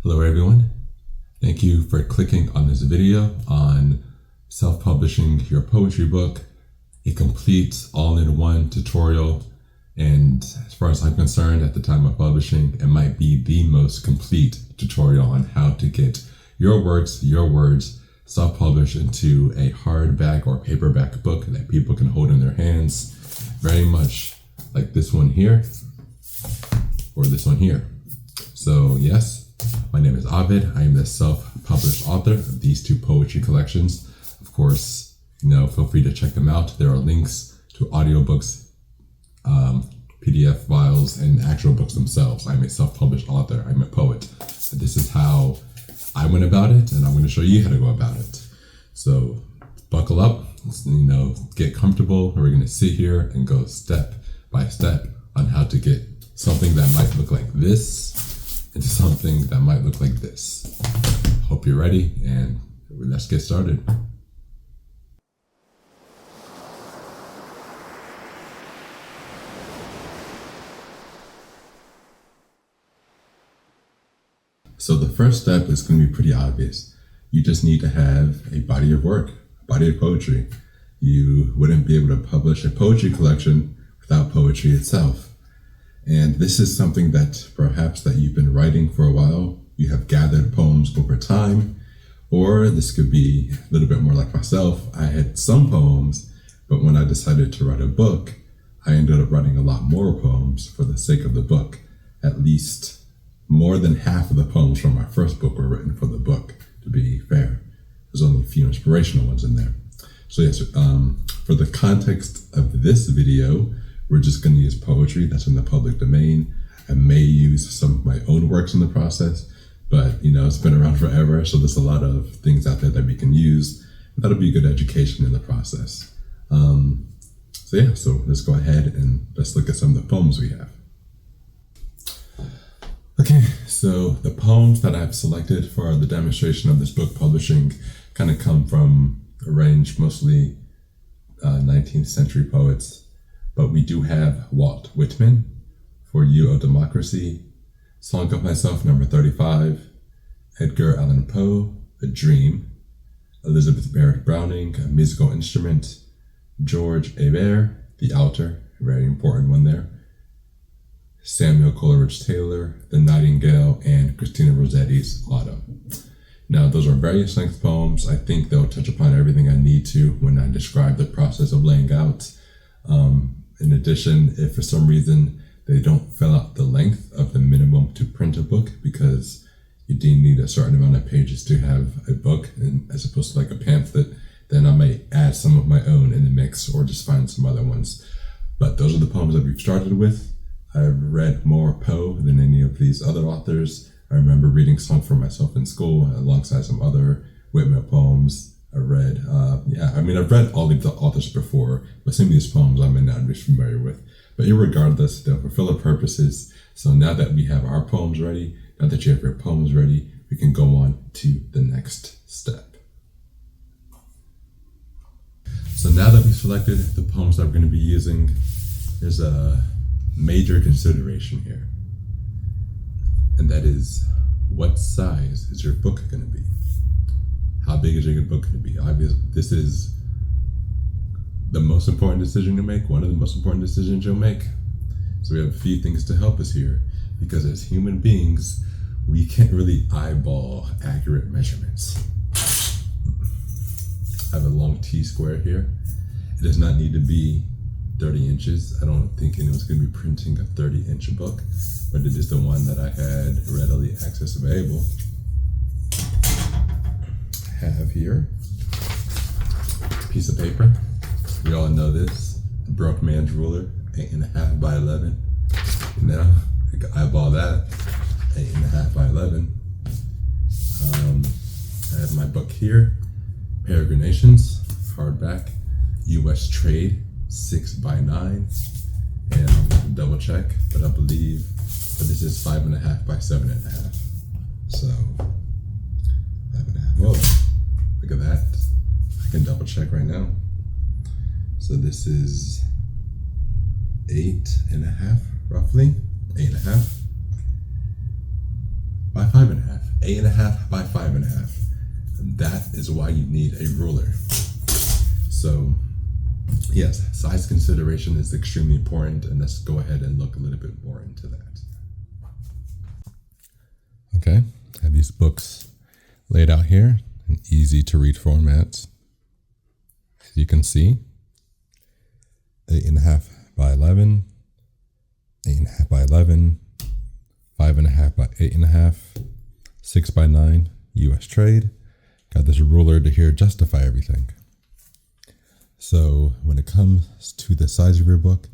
Hello everyone. Thank you for clicking on this video on self-publishing your poetry book, a complete all-in-one tutorial. And as far as I'm concerned, at the time of publishing, it might be the most complete tutorial on how to get your works, self-published into a hardback or paperback book that people can hold in their hands, very much like this one here or this one here. So yes, my name is Abid. I am the self-published author of these two poetry collections. Of course, feel free to check them out. There are links to audiobooks, PDF files, and actual books themselves. I'm a self-published author. I'm a poet. So this is how I went about it, and I'm going to show you how to go about it. So buckle up, get comfortable. We're going to sit here and go step by step on how to get something that might look like this into something that might look like this. Hope you're ready, and let's get started. So the first step is going to be pretty obvious. You just need to have a body of work, a body of poetry. You wouldn't be able to publish a poetry collection without poetry itself. And this is something that perhaps that you've been writing for a while. You have gathered poems over time, or this could be a little bit more like myself. I had some poems, but when I decided to write a book, I ended up writing a lot more poems for the sake of the book. At least more than half of the poems from my first book were written for the book, to be fair. There's only a few inspirational ones in there. So yes, for the context of this video, we're just going to use poetry that's in the public domain. I may use some of my own works in the process, but it's been around forever, so there's a lot of things out there that we can use. That'll be a good education in the process. So let's go ahead and let's look at some of the poems we have. Okay, so the poems that I've selected for the demonstration of this book publishing kind of come from a range, mostly 19th century poets. But we do have Walt Whitman, For You of Democracy, Song of Myself, number 35, Edgar Allan Poe, A Dream, Elizabeth Barrett Browning, A Musical Instrument, George Hebert, The Outer, a very important one there, Samuel Coleridge Taylor, The Nightingale, and Christina Rossetti's Autumn. Now, those are various length poems. I think they'll touch upon everything I need to when I describe the process of laying out. In addition, if for some reason they don't fill out the length of the minimum to print a book, because you do need a certain amount of pages to have a book, and as opposed to like a pamphlet, then I may add some of my own in the mix or just find some other ones. But those are the poems that we've started with. I've read more Poe than any of these other authors. I remember reading Song for Myself in school alongside some other Whitman poems. I've read all of the authors before, but some of these poems I may not be familiar with. But irregardless, they'll fulfill the purposes. So now that we have our poems ready, now that you have your poems ready, we can go on to the next step. So now that we've selected the poems that we're going to be using, there's a major consideration here. And that is, what size is your book going to be? How big is your book going to be? Obviously, this is the most important decision you make, one of the most important decisions you'll make. So we have a few things to help us here, because as human beings, we can't really eyeball accurate measurements. I have a long T-square here. It does not need to be 30 inches. I don't think anyone's going to be printing a 30-inch book, but it is the one that I had readily access available. Have here a piece of paper. We all know this, the broke man's ruler, 8.5 by 11. I can eyeball that, 8.5 by 11. I have my book here, Peregrinations, hardback, U.S. Trade, 6 by 9. And I'm going to double check, but I believe that this is 5.5 by 7.5. So 5.5. Whoa. Look at that. I can double check right now. So this is 8.5, roughly. 8.5 by 5.5. 8.5 by 5.5. And that is why you need a ruler. So yes, size consideration is extremely important, and let's go ahead and look a little bit more into that. Okay, I have these books laid out here in easy to read formats. As you can see, 8.5 by 11, 8.5 by 11, 5.5 by 8.5, 6 by 9, US trade. Got this ruler to here justify everything. So when it comes to the size of your book,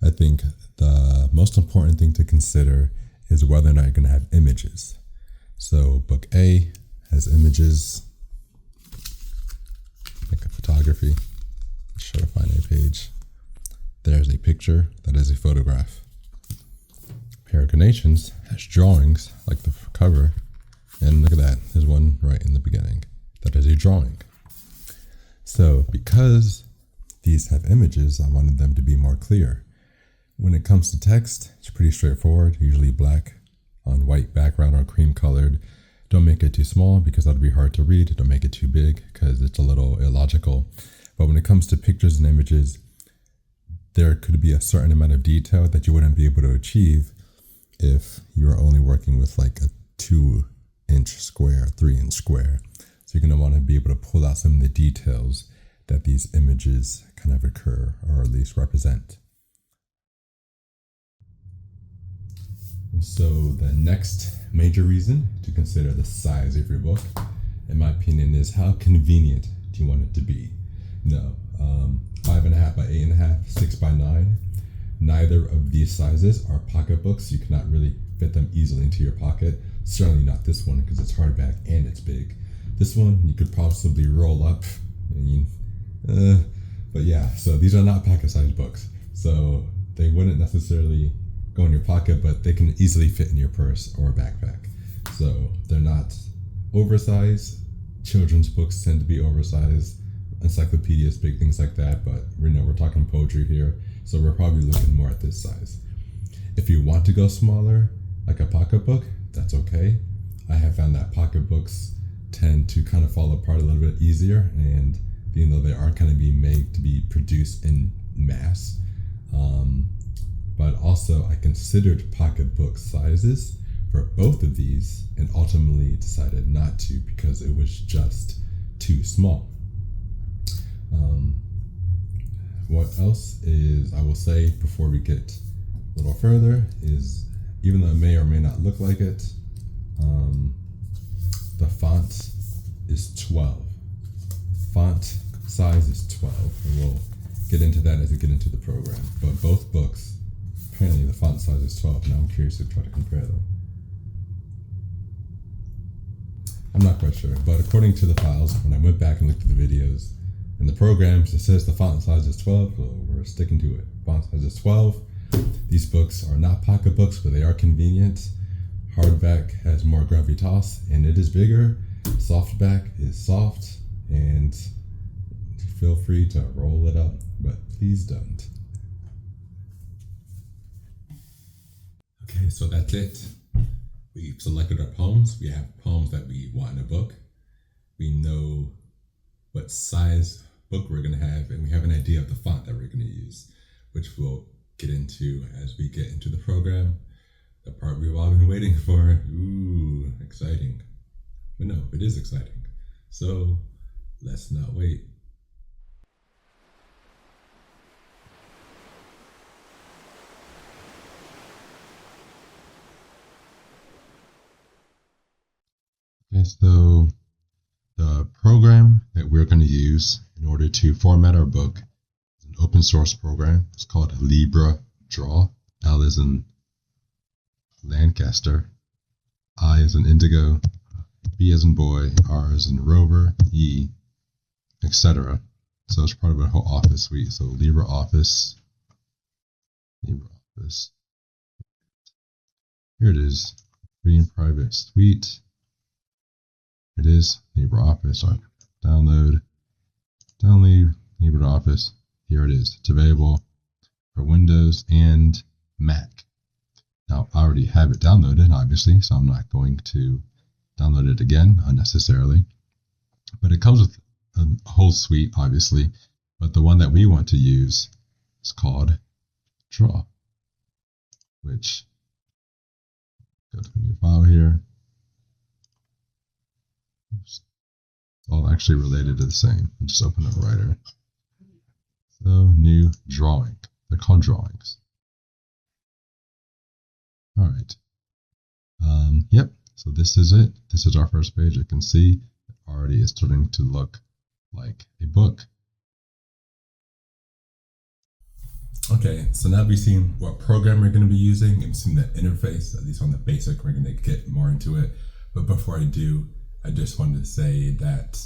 I think the most important thing to consider is whether or not you're going to have images. So book A has images, like a photography. Try to find a page. There's a picture, that is a photograph. Peregrinations has drawings, like the cover. And look at that, there's one right in the beginning. That is a drawing. So because these have images, I wanted them to be more clear. When it comes to text, it's pretty straightforward, usually black on white background or cream colored. Don't make it too small because that'll be hard to read. Don't make it too big because it's a little illogical. But when it comes to pictures and images, there could be a certain amount of detail that you wouldn't be able to achieve if you are only working with like a 2-inch square, 3-inch square. So you're going to want to be able to pull out some of the details that these images kind of occur or at least represent. And so the next major reason to consider the size of your book, in my opinion, is how convenient do you want it to be? No, 5.5 by 8.5, 6 by 9. Neither of these sizes are pocketbooks. You cannot really fit them easily into your pocket. Certainly not this one because it's hardback and it's big. This one you could possibly roll up. But yeah, so these are not pocket-sized books. So they wouldn't necessarily go in your pocket, but they can easily fit in your purse or a backpack. So they're not oversized. Children's books tend to be oversized. Encyclopedias, big things like that, but we're talking poetry here, so we're probably looking more at this size. If you want to go smaller, like a pocketbook, that's okay. I have found that pocketbooks tend to kind of fall apart a little bit easier, and even though they are kind of being made to be produced in mass, but also I considered pocketbook sizes for both of these and ultimately decided not to because it was just too small. What else is, I will say before we get a little further, is even though it may or may not look like it, the font is 12. Font size is 12, and we'll get into that as we get into the program. But both books, apparently the font size is 12. Now I'm curious to try to compare them. I'm not quite sure, but according to the files, when I went back and looked at the videos, in the programs, it says the font size is 12, so we're sticking to it. Font size is 12. These books are not pocketbooks, but they are convenient. Hardback has more gravitas, and it is bigger. Softback is soft, and feel free to roll it up, but please don't. Okay, so that's it. We've selected our poems. We have poems that we want in a book. We know what size book we're going to have, and we have an idea of the font that we're going to use, which we'll get into as we get into the program. The part we've all been waiting for. Ooh, exciting. But no, it is exciting. So let's not wait. Okay, so the program that we're going to use in order to format our book is an open source program. It's called LibreDraw. L is in Lancaster, I is in Indigo, B as in boy, R as in Rover, E, etc. So it's part of a whole Office suite. So LibreOffice. Here it is, free and private suite. It is LibreOffice. So download LibreOffice. Here it is. It's available for Windows and Mac. Now I already have it downloaded, obviously, so I'm not going to download it again unnecessarily. But it comes with a whole suite, obviously. But the one that we want to use is called Draw, which, go to the new file here. Oops. It's all actually related to the same. I'll just open up Writer. So, new drawing. They're called drawings. All right. Yep. So this is it. This is our first page. You can see it already is starting to look like a book. Okay, so now we've seen what program we're going to be using and we've seen the interface, at least on the basic. We're going to get more into it. But before I do, I just wanted to say that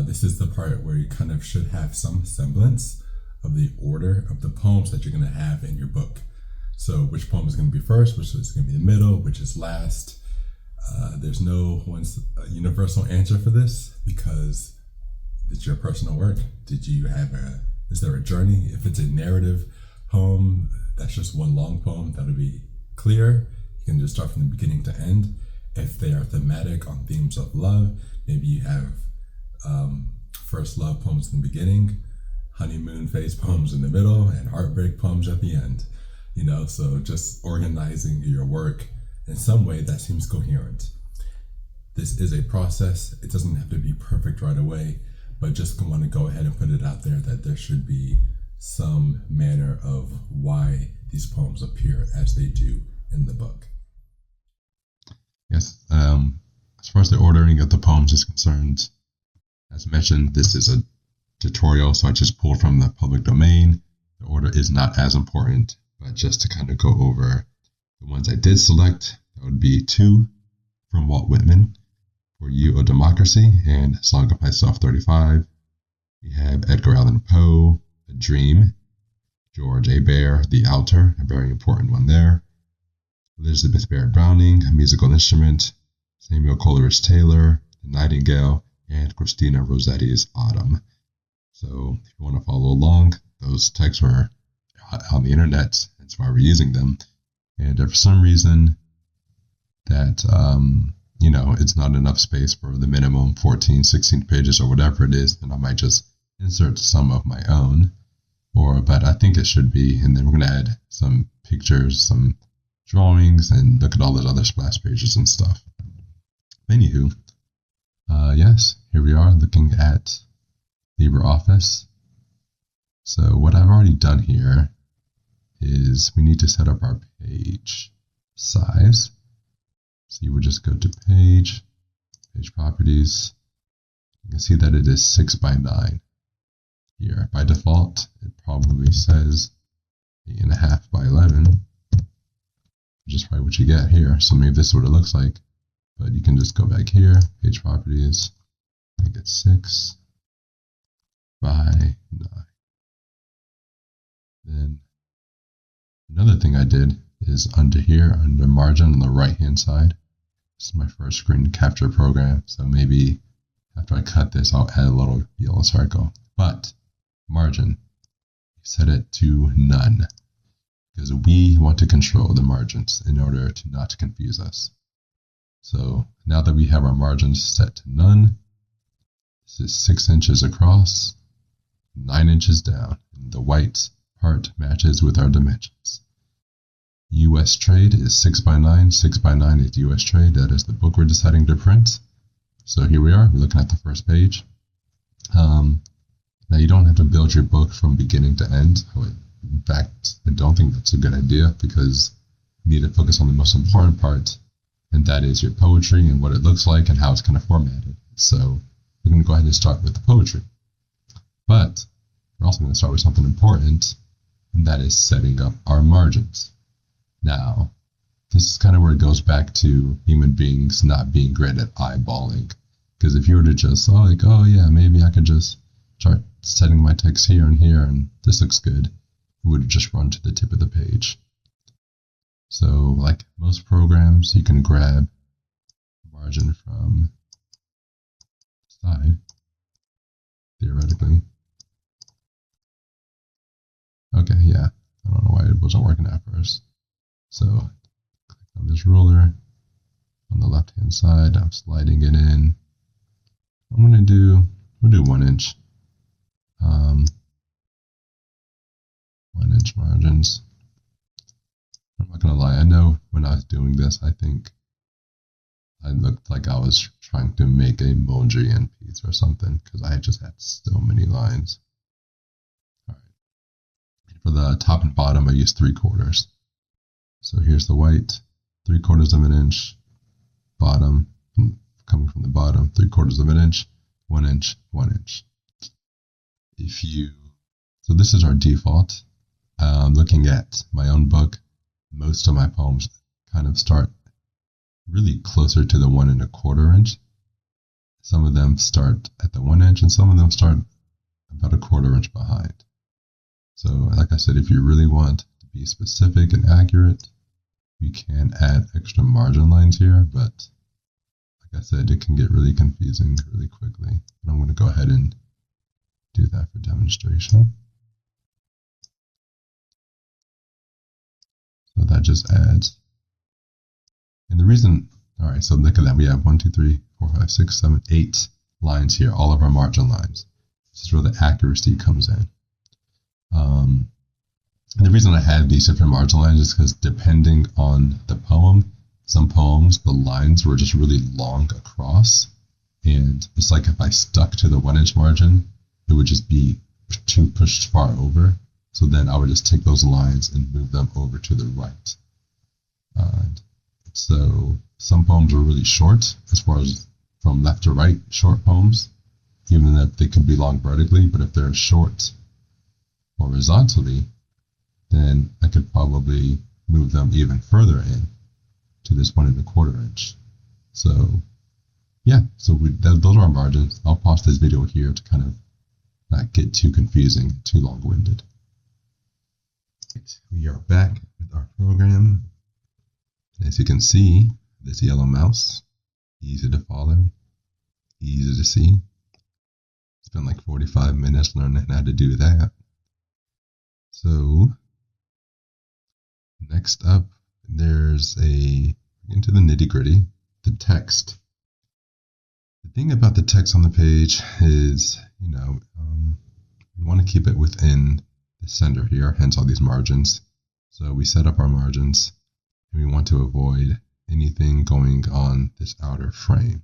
this is the part where you kind of should have some semblance of the order of the poems that you're going to have in your book. So which poem is going to be first, which is going to be the middle, which is last. There's no universal answer for this because it's your personal work. Is there a journey? If it's a narrative poem, that's just one long poem, that'll be clear. You can just start from the beginning to end. If they are thematic on themes of love, maybe you have first love poems in the beginning, honeymoon phase poems in the middle, and heartbreak poems at the end. So just organizing your work in some way that seems coherent. This is a process. It doesn't have to be perfect right away, but just want to go ahead and put it out there that there should be some manner of why these poems appear as they do in the book. Yes, as far as the ordering of the poems is concerned, as mentioned, this is a tutorial, so I just pulled from the public domain. The order is not as important, but just to kind of go over the ones I did select, that would be 2 from Walt Whitman, For You, A Democracy, and Song of Myself 35. We have Edgar Allan Poe, A Dream, George Hebert, The Outer, a very important one there. Elizabeth Barrett Browning, A Musical Instrument, Samuel Coleridge Taylor, The Nightingale, and Christina Rossetti's Autumn. So if you want to follow along, those texts were on the internet. That's why we're using them. And if for some reason that, it's not enough space for the minimum 14, 16 pages or whatever it is, then I might just insert some of my own. But I think it should be. And then we're going to add some pictures, some drawings, and look at all the other splash pages and stuff. Anywho, yes, here we are looking at LibreOffice. So what I've already done here is we need to set up our page size. So you would just go to page properties. You can see that it is 6 by 9 here. By default, it probably says 8.5 by 11, which is probably what you get here. So maybe this is what it looks like, but you can just go back here, page properties, make it 6 by 9. Then another thing I did is under here, under margin on the right hand side. This is my first screen capture program, so maybe after I cut this, I'll add a little yellow circle. But margin, set it to none, because we want to control the margins in order to not confuse us. So now that we have our margins set to none, this is 6 inches across, 9 inches down. And the white part matches with our dimensions. US trade is 6 by 9. 6 by 9 is US trade. That is the book we're deciding to print. So here we are. We're looking at the first page. Now you don't have to build your book from beginning to end. In fact, I don't think that's a good idea because you need to focus on the most important part, and that is your poetry and what it looks like and how it's kind of formatted. So we're going to go ahead and start with the poetry. But we're also going to start with something important, and that is setting up our margins. Now, this is kind of where it goes back to human beings not being great at eyeballing. Because if you were to just, maybe I could just start setting my text here and here, and this looks good, it would just run to the tip of the page. So, like most programs, you can grab margin from the side, theoretically. Okay, yeah, I don't know why it wasn't working at first. So, click on this ruler, on the left hand side. I'm sliding it in. We'll do 1 inch. 1 inch margins. I'm not gonna lie, I know when I was doing this, I think I looked like I was trying to make a emoji piece or something, because I just had so many lines. All right. For the top and bottom, I used 3/4. So here's the white, 3/4 of an inch, bottom, coming from the bottom, 3/4 of an inch, 1 inch, 1 inch. So this is our default. Looking at my own book, most of my poems kind of start really closer to the 1 1/4 inch. Some of them start at the 1 inch, and some of them start about 1/4 inch behind. So like I said, if you really want to be specific and accurate, you can add extra margin lines here, but like I said, it can get really confusing really quickly. And I'm going to go ahead and do that for demonstration. So that just adds. And the reason, all right, so look at that. We have 1, 2, 3, 4, 5, 6, 7, 8 lines here, all of our margin lines. This is where the accuracy comes in. And the reason I have these different margin lines is because depending on the poem, some poems, the lines were just really long across. And it's like if I stuck to the 1 inch margin, it would just be too pushed far over. So then I would just take those lines and move them over to the right. So some poems are really short, as far as from left to right, short poems, even if they could be long vertically, but if they're short horizontally, then I could probably move them even further in to this 1 1/4 inch. So yeah, so those are our margins. I'll pause this video here to kind of not get too confusing, too long-winded. We are back with our program. As you can see, this yellow mouse, easy to follow, easy to see. Spent like 45 minutes learning how to do that. So next up, there's into the nitty-gritty, the text. The thing about the text on the page is, we want to keep it within the center here, hence all these margins. So we set up our margins, and we want to avoid anything going on this outer frame.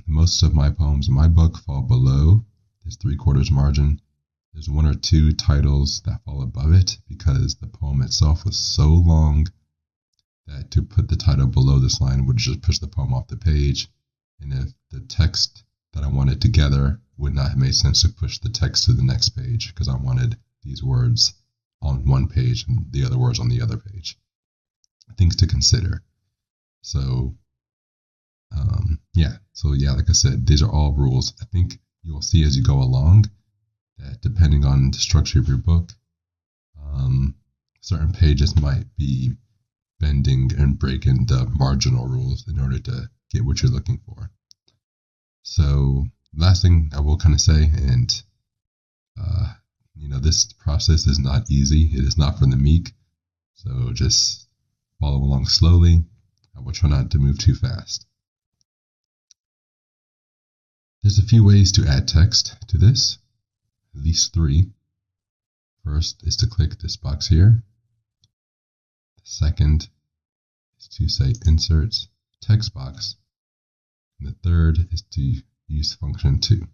Most of my poems in my book fall below this 3/4 margin. There's 1 or 2 titles that fall above it because the poem itself was so long that to put the title below this line would just push the poem off the page. And if the text that I wanted together would not have made sense to push the text to the next page, because I wanted these words on one page and the other words on the other page. Things to consider. So like I said, these are all rules. I think you will see as you go along that depending on the structure of your book, certain pages might be bending and breaking the marginal rules in order to get what you're looking for. So last thing I will kind of say, and this process is not easy. It is not for the meek. So just follow along slowly. I will try not to move too fast. There's a few ways to add text to this, at least 3. First is to click this box here. The second is to say Insert Text Box. And the third is to use function 2.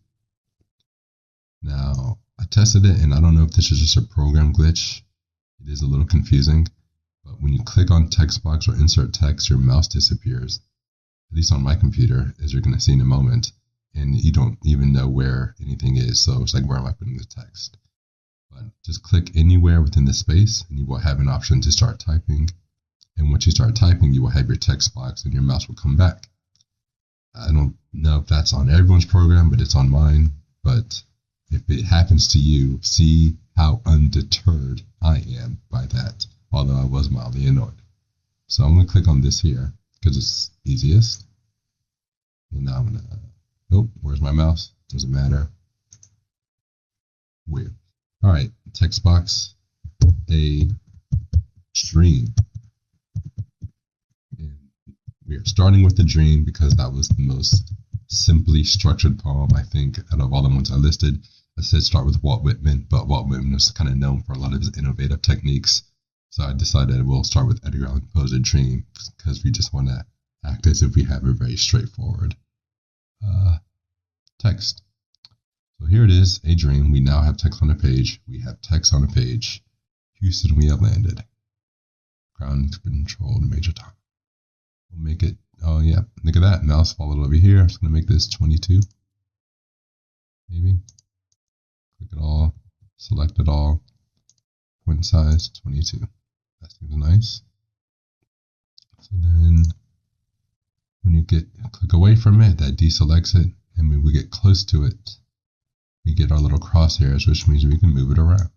Now, I tested it, and I don't know if this is just a program glitch. It is a little confusing, but when you click on text box or insert text, your mouse disappears, at least on my computer, as you're going to see in a moment, and you don't even know where anything is. So it's like, where am I putting the text? But just click anywhere within the space, and you will have an option to start typing. And once you start typing, you will have your text box, and your mouse will come back. I don't know if that's on everyone's program, but it's on mine. But if it happens to you, see how undeterred I am by that, although I was mildly annoyed. So I'm going to click on this here because it's easiest. And now I'm going to, where's my mouse? Doesn't matter. Weird. All right, text box, a stream. And We are starting with the dream because that was the most simply structured poem, I think, out of all the ones I listed. I said start with Walt Whitman, but Walt Whitman was kind of known for a lot of his innovative techniques. So I decided we'll start with Edgar Allan Poe's A Dream because we just want to act as if we have a very straightforward text. So here it is, A Dream. We now have text on a page. We have text on a page. Houston, we have landed. Ground controlled, Major Tom. We'll make it, oh yeah, look at that. Mouse followed over here. I'm just going to make this 22. Maybe. Click it all. Select it all. Point size 22. That seems nice. So then when you click away from it, that deselects it. And when we get close to it, we get our little crosshairs, which means we can move it around.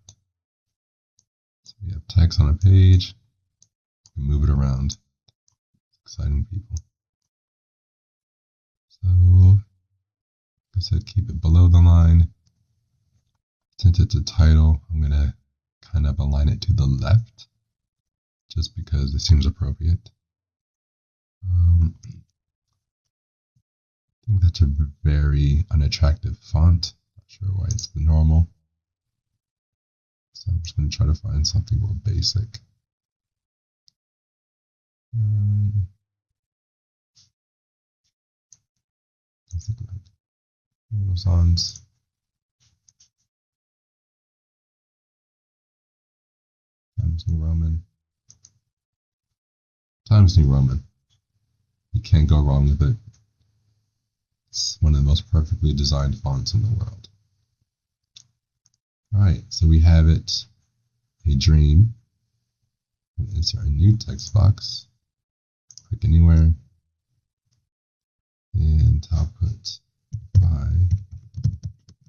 So we have text on a page. We move it around. Exciting, people. So, like I said, keep it below the line. Since it's a title, I'm going to kind of align it to the left, just because it seems appropriate. I think that's a very unattractive font. Not sure why it's the normal. So I'm just going to try to find something more basic. Renaissance. Times New Roman. Times New Roman. You can't go wrong with it. It's one of the most perfectly designed fonts in the world. Alright, so we have it, A Dream. Insert a new text box. Click anywhere. And I'll put by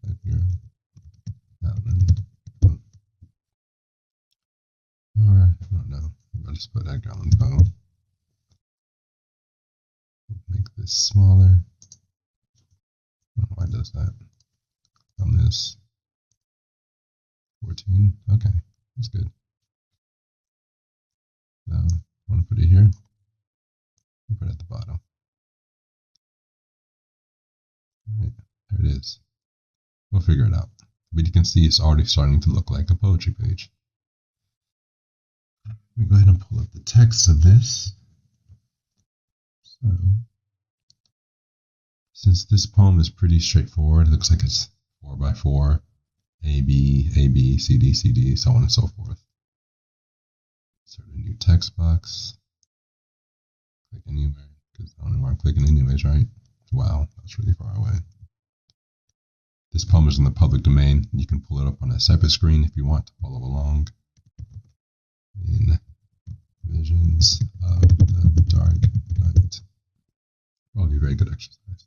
Edgar Allan Poe. Or, I don't know, I'll just put Edgar Allan Poe. Make this smaller. I don't know why it does that. On this 14. Okay, that's good. So I want to put it here. I'll put it at the bottom. Alright, there it is. We'll figure it out. But you can see it's already starting to look like a poetry page. Let me go ahead and pull up the text of this. So, since this poem is pretty straightforward, it looks like it's 4 by 4, A, B, C, D, so on and so forth. Insert a new text box. Click anywhere, because I don't know where I'm clicking anyways, right? Wow, that's really far away. This poem is in the public domain. You can pull it up on a separate screen if you want to follow along. In Visions of the Dark Night. Probably a very good exercise.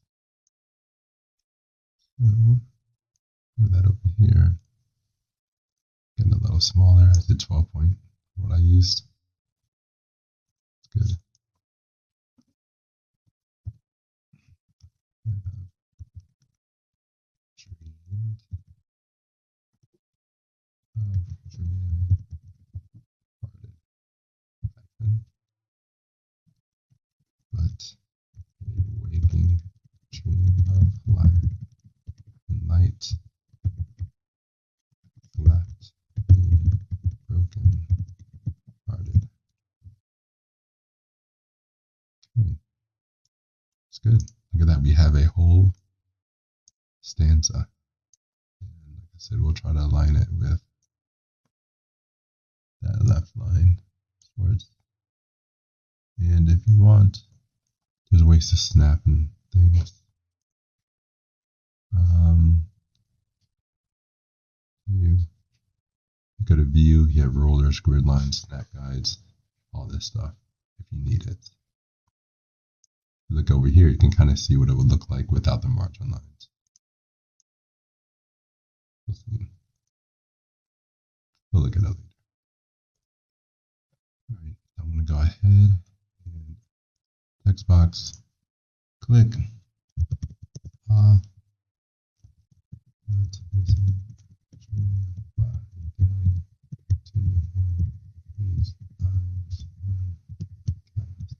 So, move that over here. Getting a little smaller. I did 12 point, what I used. It's good. Dreamed of joy, parted, but a waking dream of life and light left me broken hearted. Okay, it's good. Look at that, we have a whole stanza. And like I said, we'll try to align it with that left line towards. And if you want, there's ways to snap and things. You go to view, you have rollers, grid lines, snap guides, all this stuff if you need it. Look over here, you can kind of see what it would look like without the margin lines. We'll look at it later. All right, I'm going to go ahead and text box, click. What is a dream by day, to his eyes when cast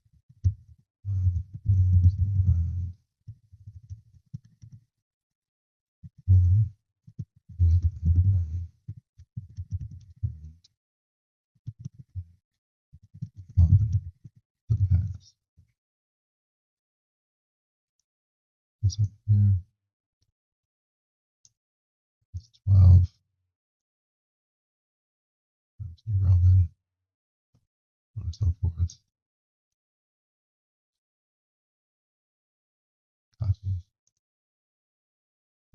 this up here. It's 12 times New Roman, and so forth. Copy,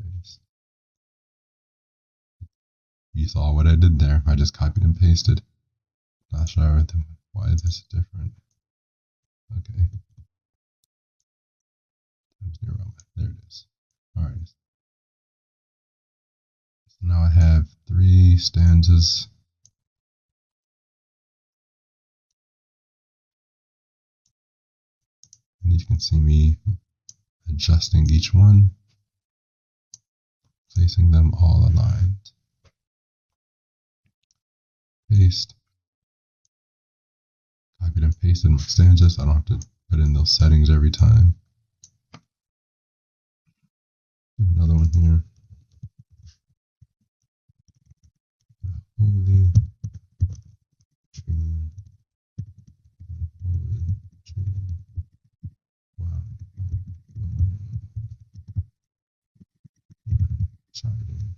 paste. You saw what I did there. I just copied and pasted. Not sure why this is different. Okay. Times New Roman. There it is. Alright. So now I have 3 stanzas. And you can see me adjusting each one, placing them all aligned. Paste. Copied and pasted my stanzas. I don't have to put in those settings every time. Do another one here. Holy Trinity. Holy Trinity. Wow. Chiding.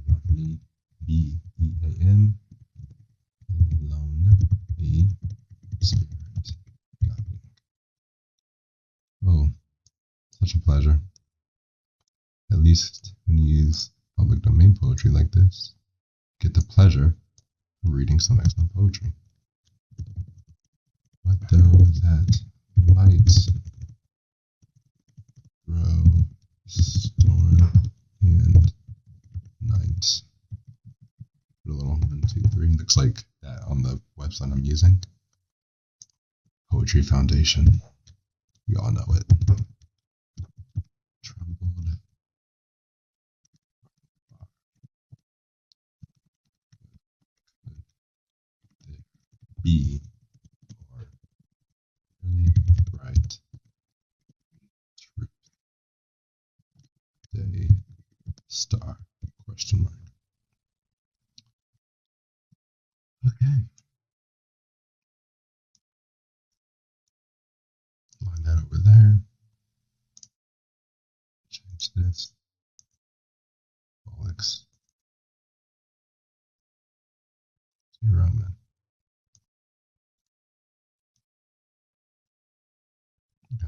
Lovely. B-E-A-N. Lonely Spirit. Guiding. Oh, such a pleasure. At least when you use public domain poetry like this, get the pleasure of reading some excellent poetry. What though that light throw storm and night? Put a little 1, 2, 3. Looks like that on the website I'm using. Poetry Foundation. We all know it. Trembled. Be or really bright truth day star question mark. Okay. Line that over there. Change this. Bollocks. Roman. Okay.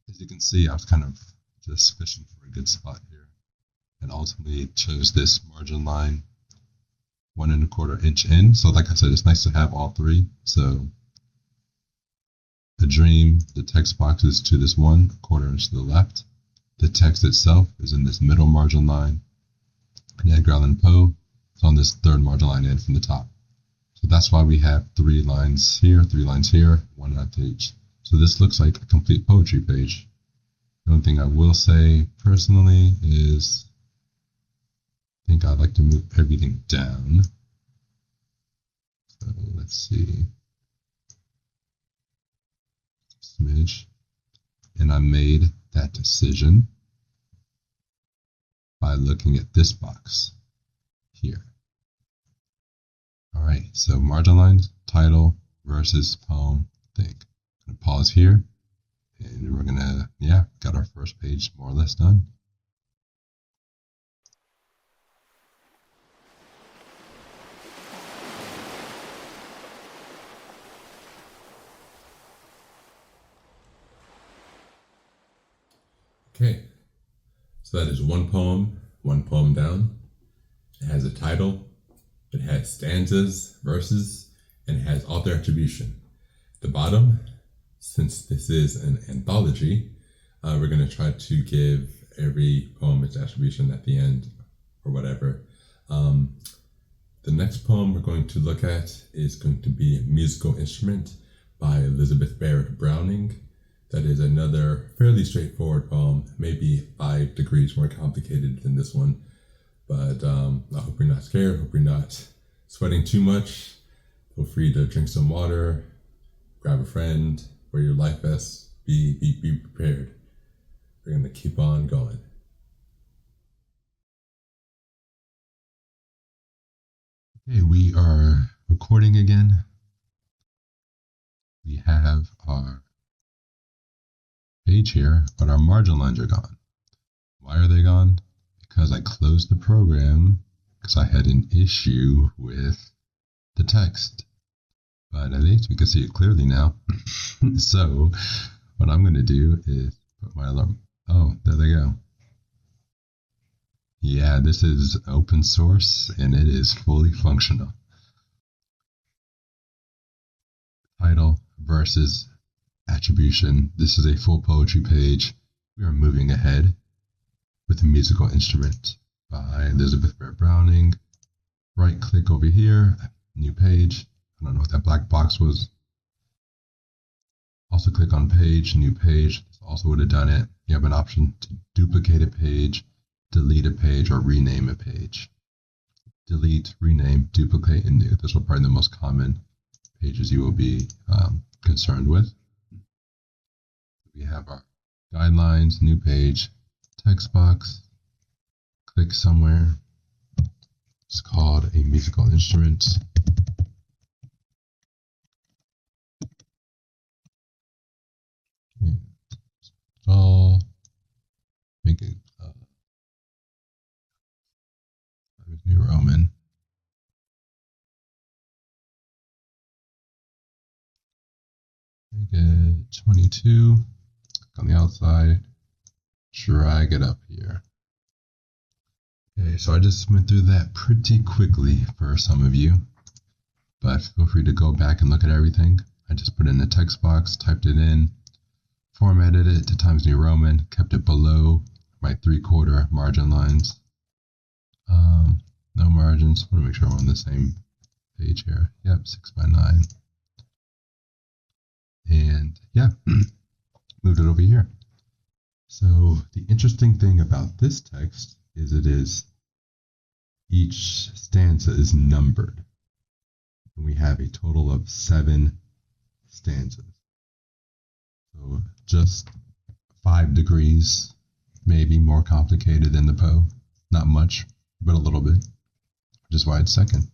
As you can see, I was kind of just fishing for a good spot here, and ultimately chose this margin line 1 1/4 inch in. So like I said, it's nice to have all 3. So the dream, the text box is to this 1 1/4 inch to the left. The text itself is in this middle margin line, and Edgar Allan Poe is on this 3rd margin line in from the top. So that's why we have 3 lines here, 3 lines here, 1 at each. So this looks like a complete poetry page. The only thing I will say personally is I think I'd like to move everything down. So let's see. Smidge. And I made that decision by looking at this box here. All right, so margin lines, title, verses, poem, thing. I'm gonna pause here, and we're gonna, got our first page more or less done. Okay, so that is one poem down. It has a title, it has stanzas, verses, and it has author attribution. The bottom, since this is an anthology, we're going to try to give every poem its attribution at the end or whatever. The next poem we're going to look at is going to be Musical Instrument by Elizabeth Barrett Browning. that is another fairly straightforward poem, maybe 5 degrees more complicated than this one. But I hope you're not scared. Hope you're not sweating too much. Feel free to drink some water, grab a friend, wear your life vest. Be prepared. We're gonna keep on going. Okay, we are recording again. We have our page here, but our margin lines are gone. Why are they gone? Because I closed the program because I had an issue with the text. But at least we can see it clearly now. So what I'm going to do is put my alarm. Oh, there they go. Yeah, this is open source and it is fully functional. Title versus attribution. This is a full poetry page. We are moving ahead with a musical instrument by Elizabeth Barrett Browning. Right click over here, new page. I don't know what that black box was. Also click on page, new page. This also would have done it. You have an option to duplicate a page, delete a page, or rename a page. Delete, rename, duplicate, and new. Those are probably the most common pages you will be concerned with. We have our guidelines, new page, text box. Click somewhere. It's called a musical instrument. Install. Make it New Roman. Make it 22. Click on the outside. Drag it up here. Okay, so I just went through that pretty quickly for some of you, but feel free to go back and look at everything. I just put in the text box, typed it in, formatted it to Times New Roman, kept it below my 3/4 margin lines. No margins. I want to make sure we're on the same page here. Yep, 6x9. And yeah, moved it over here. So the interesting thing about this text is each stanza is numbered. And we have a total of 7 stanzas. So just 5 degrees, maybe more complicated than the Poe. Not much, but a little bit, which is why it's second.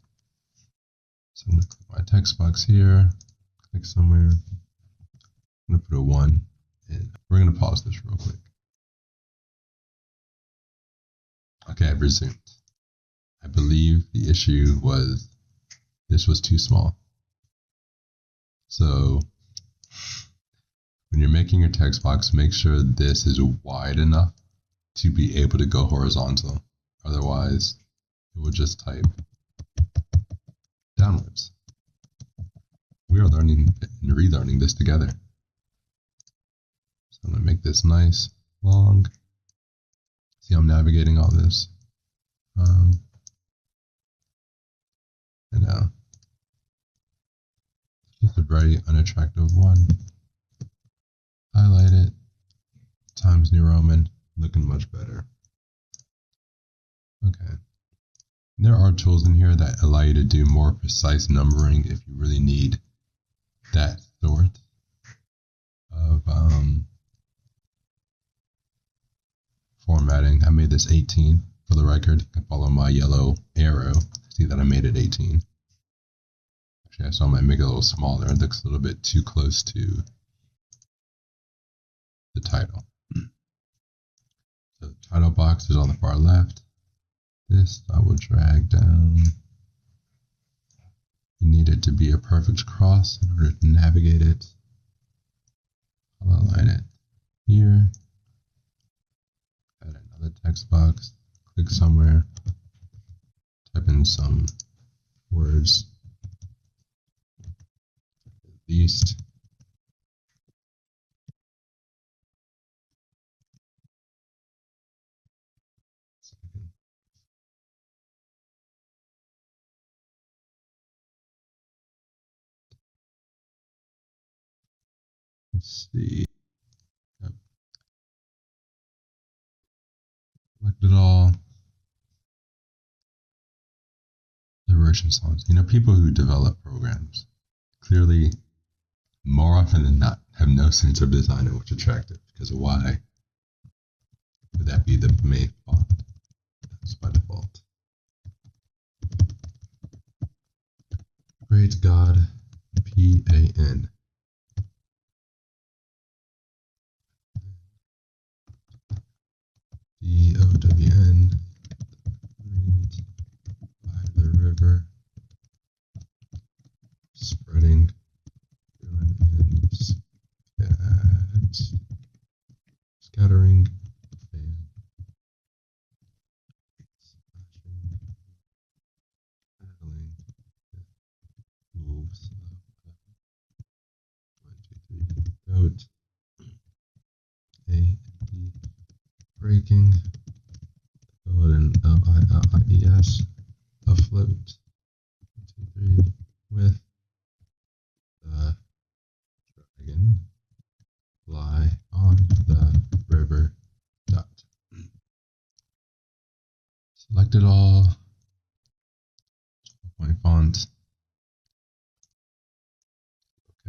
So I'm going to click my text box here, click somewhere. I'm going to put a 1, and we're going to pause this real quick. Okay, I've resumed. I believe the issue was this was too small. So when you're making your text box, make sure this is wide enough to be able to go horizontal. Otherwise, it will just type downwards. We are learning and relearning this together. So I'm going to make this nice, long. See, I'm navigating all this. And now, just a very unattractive one. Highlight it. Times New Roman, looking much better. Okay. There are tools in here that allow you to do more precise numbering if you really need that sort of formatting. I made this 18 for the record. You can follow my yellow arrow. See that I made it 18. Actually, I might make it a little smaller. It looks a little bit too close to the title. So the title box is on the far left. This I will drag down. You need it to be a perfect cross in order to navigate it. I'll align it here. Add another text box. Click somewhere. Type in some words. At least. Let's see. Selected all. Liberation songs. You know, people who develop programs clearly, more often than not, have no sense of design and what's attractive. Because why would that be the main font? That's by default. Great God, PAN. DOWN. Read by the river. Spreading. Ruin and scattering. Fan. Splashing. Battling. Wolves. 1, 2, 3. Goat. A and D. Breaking. Golden LILIES. Afloat. 1, 2, 3. With the dragon. Fly on the river. Dot. Selected all. My font.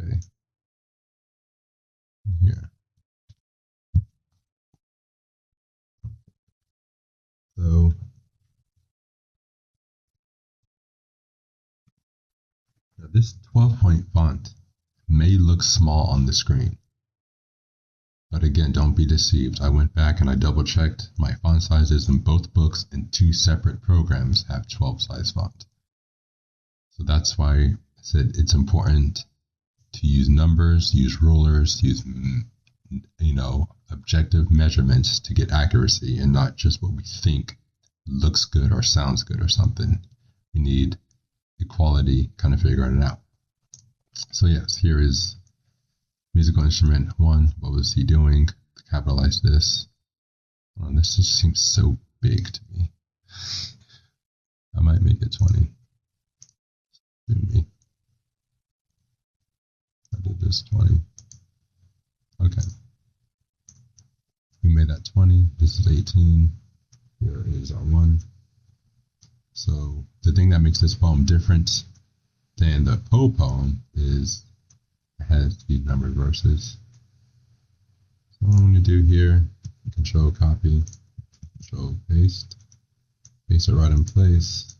Okay. Here. So now this 12-point font may look small on the screen. But again, don't be deceived. I went back and I double checked my font sizes in both books, and 2 separate programs have 12 size font. So that's why I said it's important to use numbers, use rulers, use, objective measurements to get accuracy, and not just what we think looks good or sounds good or something. We need equality, kind of figuring it out. So yes, here is musical instrument 1. What was he doing? Capitalize this. This just seems so big to me. I might make it 20. Do me. I did this 20. Okay. We made that 20. This is 18. Here is our 1. So the thing that makes this poem different than the Poe poem is it has these numbered verses. So what I'm going to do here, Control copy, Control paste, paste it right in place.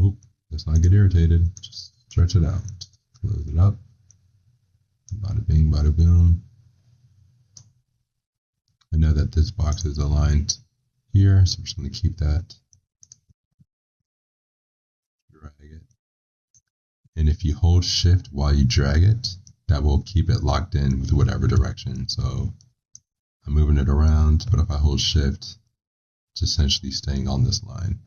Oop, let's not get irritated. Just stretch it out. Close it up. Bada bing, bada boom. I know that this box is aligned here, so I'm just going to keep that. Drag it. And if you hold shift while you drag it, that will keep it locked in with whatever direction. So I'm moving it around, but if I hold shift, it's essentially staying on this line.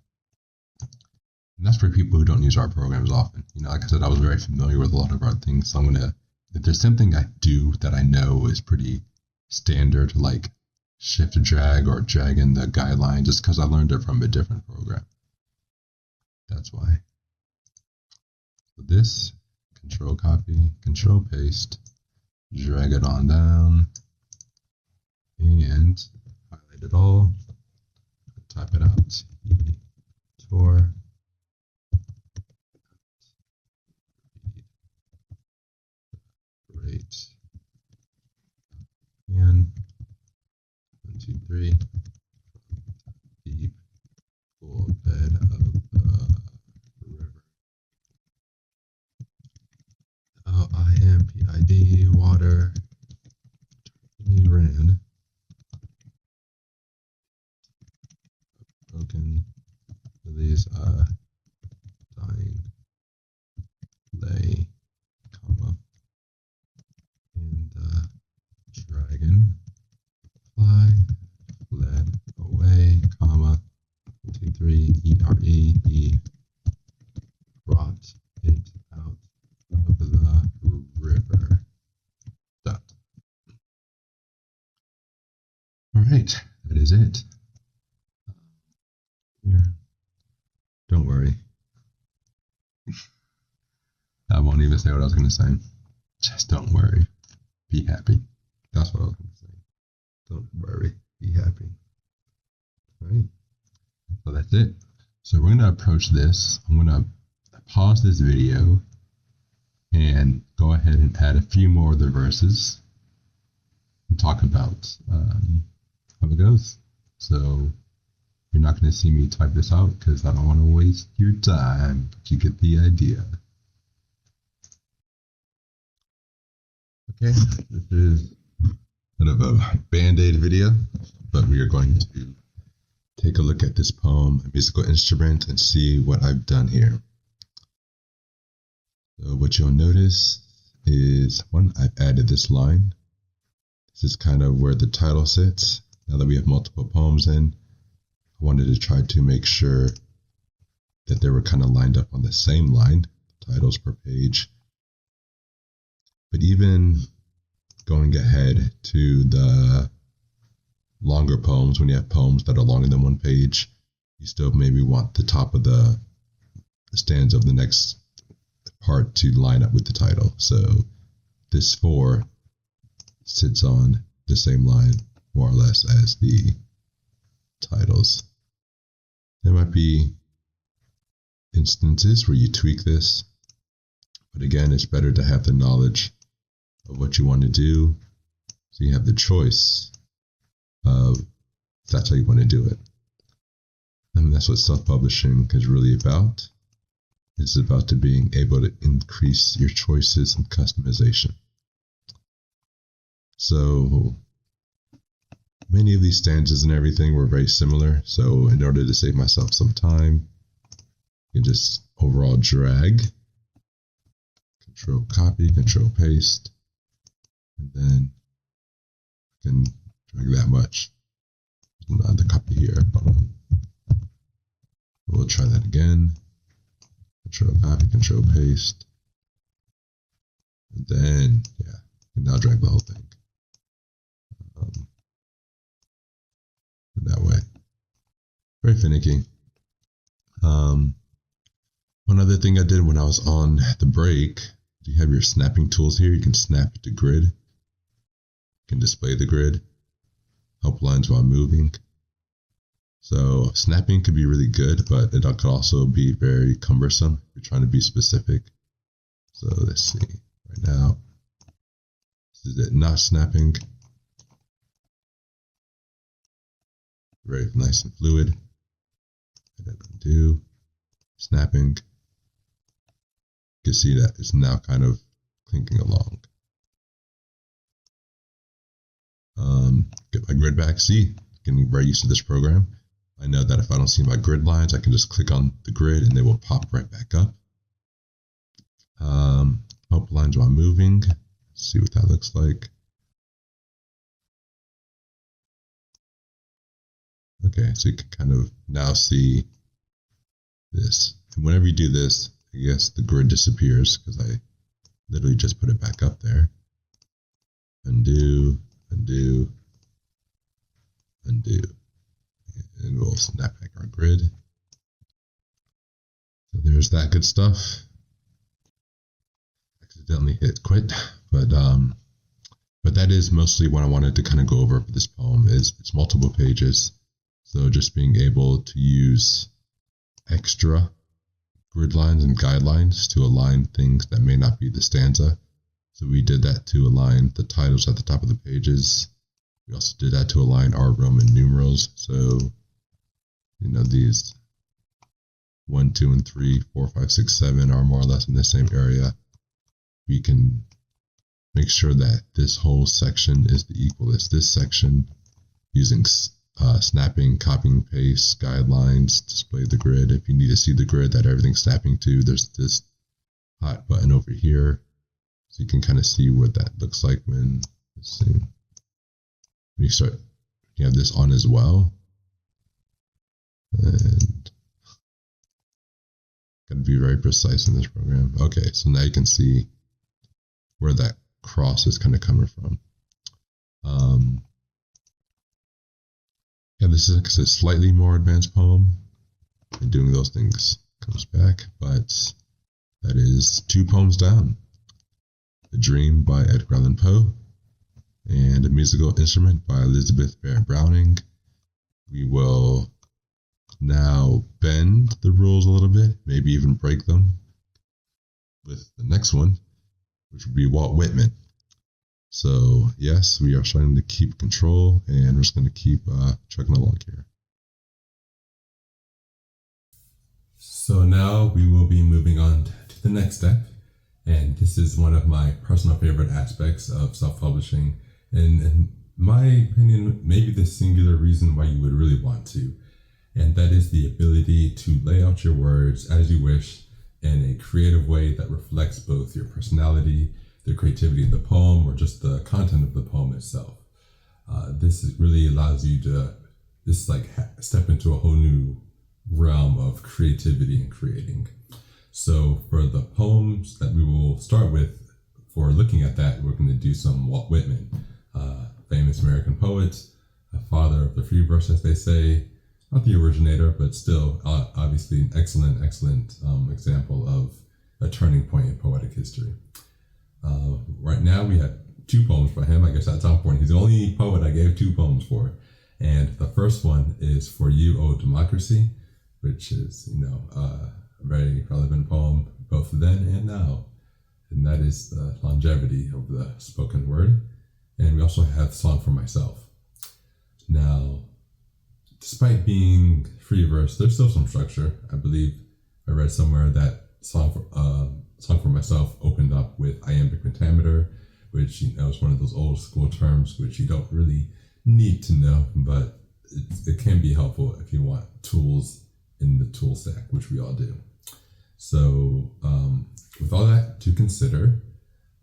And that's for people who don't use our programs often. Like I said, I was very familiar with a lot of our things. So I'm going to, if there's something I do that I know is pretty standard, like shift drag or drag in the guideline, just because I learned it from a different program. That's why. So this, Control copy, Control paste, drag it on down, and highlight it all, type it out, tour. Great. And 1, 2, 3. Deep full bed of the river. LIMPID water he ran. Broken lilies dying. Lay, comma. And the dragon fly fled away, comma. 1, 2, 3. he brought it out of the river. Dot. All right, that is it. Here. Don't worry. I won't even say what I was going to say. Just don't worry. Be happy. That's what I was going to say. Don't worry, be happy. All right. So that's it. So we're going to approach this. I'm going to pause this video and go ahead and add a few more of the verses and talk about how it goes. So you're not going to see me type this out because I don't want to waste your time, but you get the idea. Okay, this is kind of a Band-Aid video, but we are going to take a look at this poem, a musical instrument, and see what I've done here. So what you'll notice is, one, I've added this line. This is kind of where the title sits. Now that we have multiple poems in, I wanted to try to make sure that they were kind of lined up on the same line, titles per page. But even going ahead to the longer poems, when you have poems that are longer than one page, you still maybe want the top of the stanza of the next part to line up with the title. So this 4 sits on the same line, more or less, as the titles. There might be instances where you tweak this, but again, it's better to have the knowledge of what you want to do, so you have the choice of if that's how you want to do it. And that's what self-publishing is really about. It's about to being able to increase your choices and customization. So many of these stanzas and everything were very similar. So in order to save myself some time, you can just overall drag, Control copy, Control paste, and then I can drag that much. Not the copy here. We'll try that again. Control copy, Control paste, and then yeah, you can now drag the whole thing. That way, very finicky. One other thing I did when I was on the break, you have your snapping tools here. You can snap to grid. You can display the grid, help lines while moving. So snapping could be really good, but it could also be very cumbersome if you're trying to be specific. So let's see, right now, this is it not snapping. Very nice and fluid. Undo, snapping. You can see that it's now kind of clinking along. Get my grid back. See, getting very used to this program. I know that if I don't see my grid lines, I can just click on the grid and they will pop right back up. Help lines while moving. See what that looks like. Okay, so you can kind of now see this. And whenever you do this, I guess the grid disappears because I literally just put it back up there. Undo, undo, undo. And we'll snap back our grid. So there's that good stuff. Accidentally hit quit, but that is mostly what I wanted to kind of go over for this poem. Is it's multiple pages, so just being able to use extra grid lines and guidelines to align things that may not be the stanza. So we did that to align the titles at the top of the pages. We also did that to align our Roman numerals. So, you know, these 1, 2, and 3, 4, 5, 6, 7 are more or less in the same area. We can make sure that this whole section is the equal as this section using snapping, copying, paste, guidelines, display the grid. If you need to see the grid that everything's snapping to, there's this hot button over here. So you can kind of see what that looks like when you start, you have this on as well. And got to be very precise in this program. Okay, so now you can see where that cross is kind of coming from. Yeah, this is a slightly more advanced poem. And doing those things comes back, but that is 2 poems down. The Dream by Edgar Allan Poe. and a musical instrument by Elizabeth Barrett Browning. We will now bend the rules a little bit, maybe even break them with the next one, which would be Walt Whitman. So yes, we are starting to keep control, and we're just going to keep chugging along here. So now we will be moving on to the next step, and this is one of my personal favorite aspects of self-publishing, and in my opinion, maybe the singular reason why you would really want to, and that is the ability to lay out your words as you wish in a creative way that reflects both your personality, the creativity of the poem, or just the content of the poem itself. This really allows you to step into a whole new realm of creativity and creating. So for the poems that we will start with, for looking at that, we're going to do some Walt Whitman, famous American poet, a father of the free verse, as they say. Not the originator, but still obviously an excellent example of a turning point in poetic history. Right now we have 2 poems by him. I guess at some point he's the only poet I gave 2 poems for. And the first one is For You, O Democracy, which is, a very relevant poem both then and now. And that is the longevity of the spoken word. And we also have Song for Myself. Now, despite being free verse, there's still some structure. I believe I read somewhere that Song for Myself opened up with iambic pentameter, which is one of those old school terms which you don't really need to know, but it can be helpful if you want tools in the tool stack, which we all do. So with all that to consider,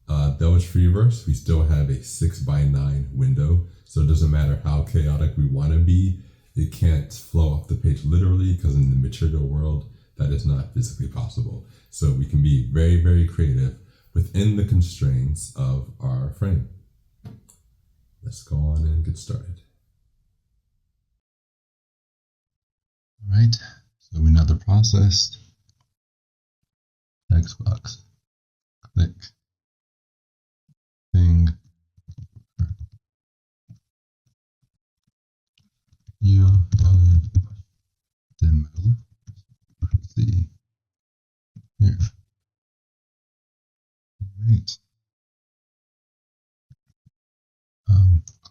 though it's free verse, we still have a 6x9 window, so it doesn't matter how chaotic we want to be, it can't flow off the page literally, because in the material world, that is not physically possible. So we can be very, very creative within the constraints of our frame. Let's go on and get started. All right, so we know the process. Text box, click, thing, you, demo, see, here. Great.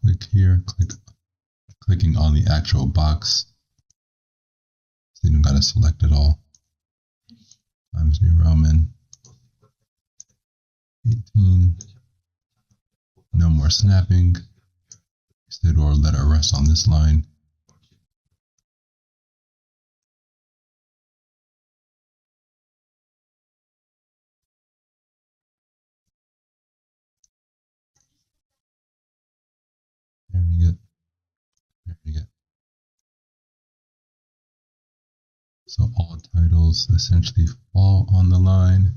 Click here, clicking on the actual box. So you don't gotta select it all. Times New Roman 18. No more snapping. Instead, or let it rest on this line. Very good. So all titles essentially fall on the line.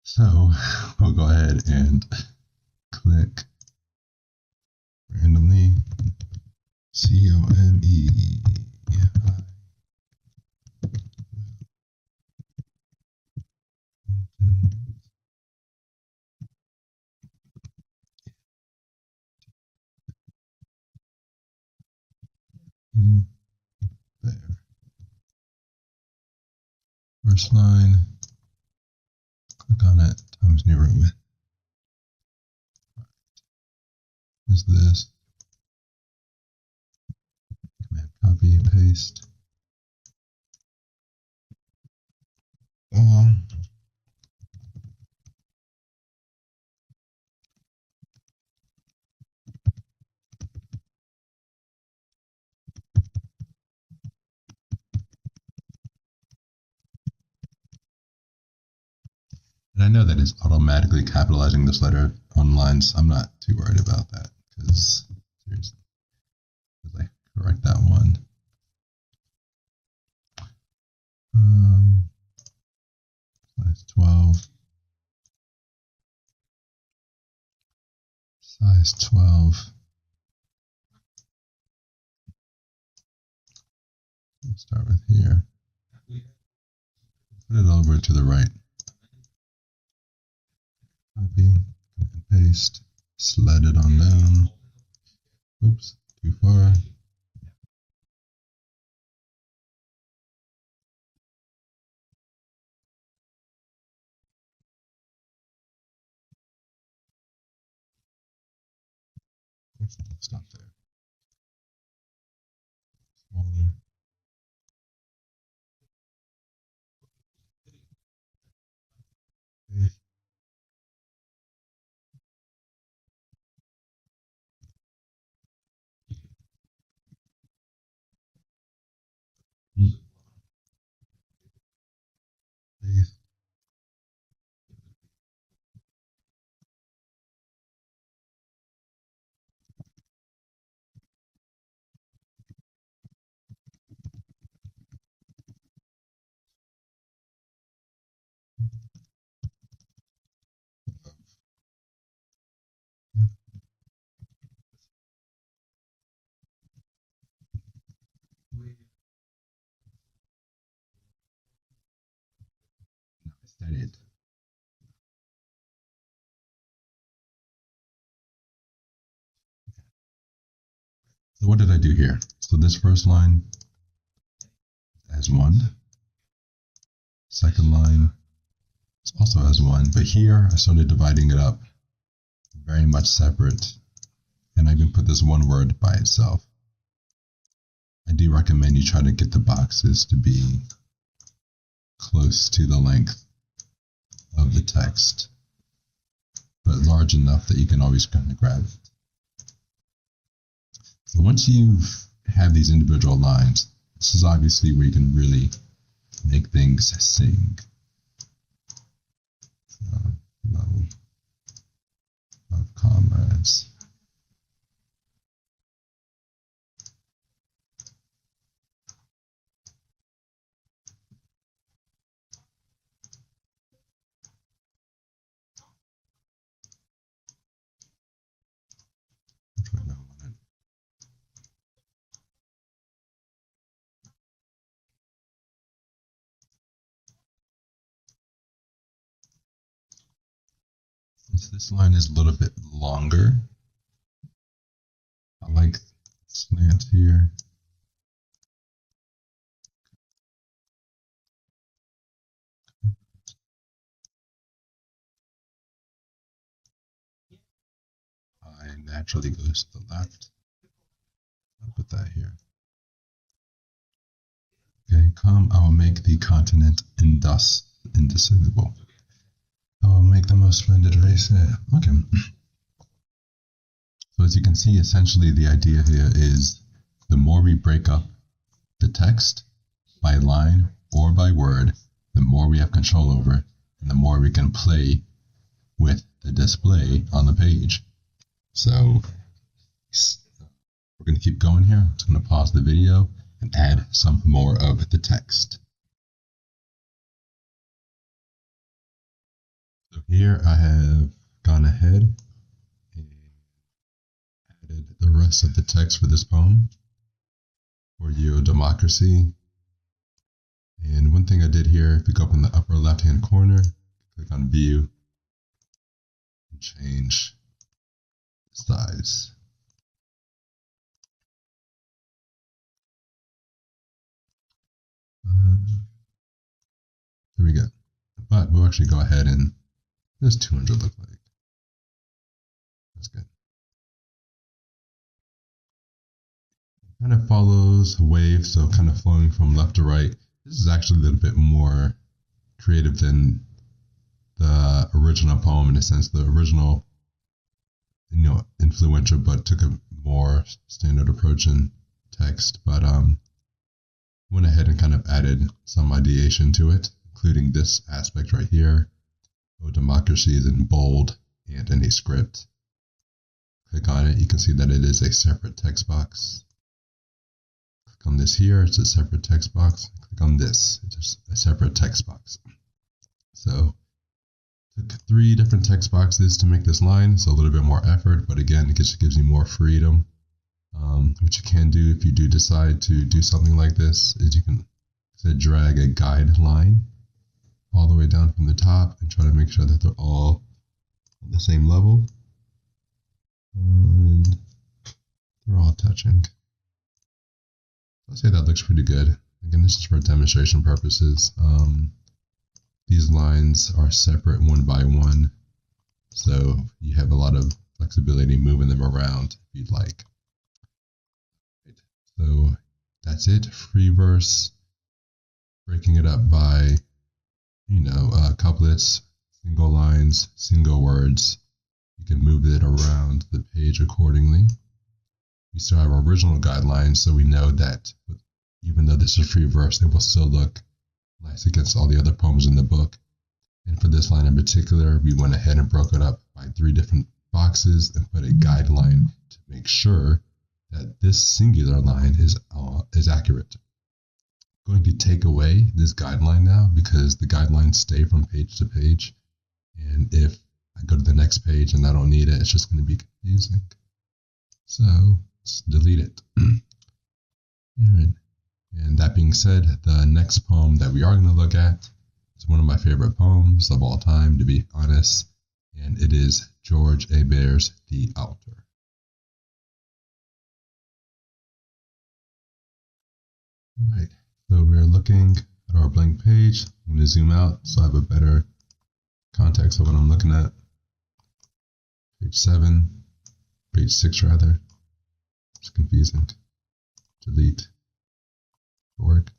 So we'll go ahead and click randomly COME. There. First line, click on it, Times New Roman. Is this? Command copy, paste. And I know that it's automatically capitalizing this letter on lines. I'm not too worried about that, because seriously, I correct that one. Size 12. Size 12. Let's start with here. Put it over to the right. Copy and paste. slide it on down. Oops, too far. Stop there. Smaller. Okay. Paste. Is that it? So what did I do here? So this first line has 1. Second line also has 1, but here I started dividing it up very much separate, and I even put this one word by itself. I do recommend you try to get the boxes to be close to the length of the text, but large enough that you can always kind of grab it. So once you have these individual lines, this is obviously where you can really make things sing. So, love of comrades. This line is a little bit longer. I like slant here. I naturally goes to the left. I'll put that here. Okay, come, I will make the continent indissoluble. I will make the most splendid race. Okay. So as you can see, essentially the idea here is the more we break up the text by line or by word, the more we have control over it, and the more we can play with the display on the page. So we're going to keep going here. I'm just going to pause the video and add some more of the text. So here I have gone ahead and added the rest of the text for this poem, For Your Democracy. And one thing I did here, if you go up in the upper left hand corner, click on View, and change the size. There we go. But we'll actually go ahead and there's 200 look like. That's good. It kind of follows a wave, so kind of flowing from left to right. This is actually a little bit more creative than the original poem in a sense. The original, influential, but took a more standard approach in text. But went ahead and kind of added some ideation to it, including this aspect right here. Oh, democracy is in bold and in a script. Click on it, you can see that it is a separate text box. Click on this here, it's a separate text box. Click on this, it's a separate text box. So, took 3 different text boxes to make this line, so a little bit more effort, but again, it just gives you more freedom. What you can do if you do decide to do something like this is you can drag a guide line all the way down from the top and try to make sure that they're all on the same level. And they're all touching. I'd say that looks pretty good. Again, this is for demonstration purposes. These lines are separate one by one, so you have a lot of flexibility moving them around if you'd like. So that's it. Free verse, breaking it up by, couplets, single lines, single words. You can move it around the page accordingly. We still have our original guidelines, so we know that even though this is free verse, it will still look nice against all the other poems in the book. And for this line in particular, we went ahead and broke it up by 3 different boxes and put a guideline to make sure that this singular line is accurate. I'm going to take away this guideline now because the guidelines stay from page to page. And if I go to the next page and I don't need it, it's just going to be confusing. So let's delete it. All right. And that being said, the next poem that we are going to look at is one of my favorite poems of all time, to be honest, and it is George Hebert's The Altar. All right, so we're looking at our blank page. I'm going to zoom out so I have a better context of what I'm looking at. Page 7, page 6 rather. It's confusing. Delete. Work.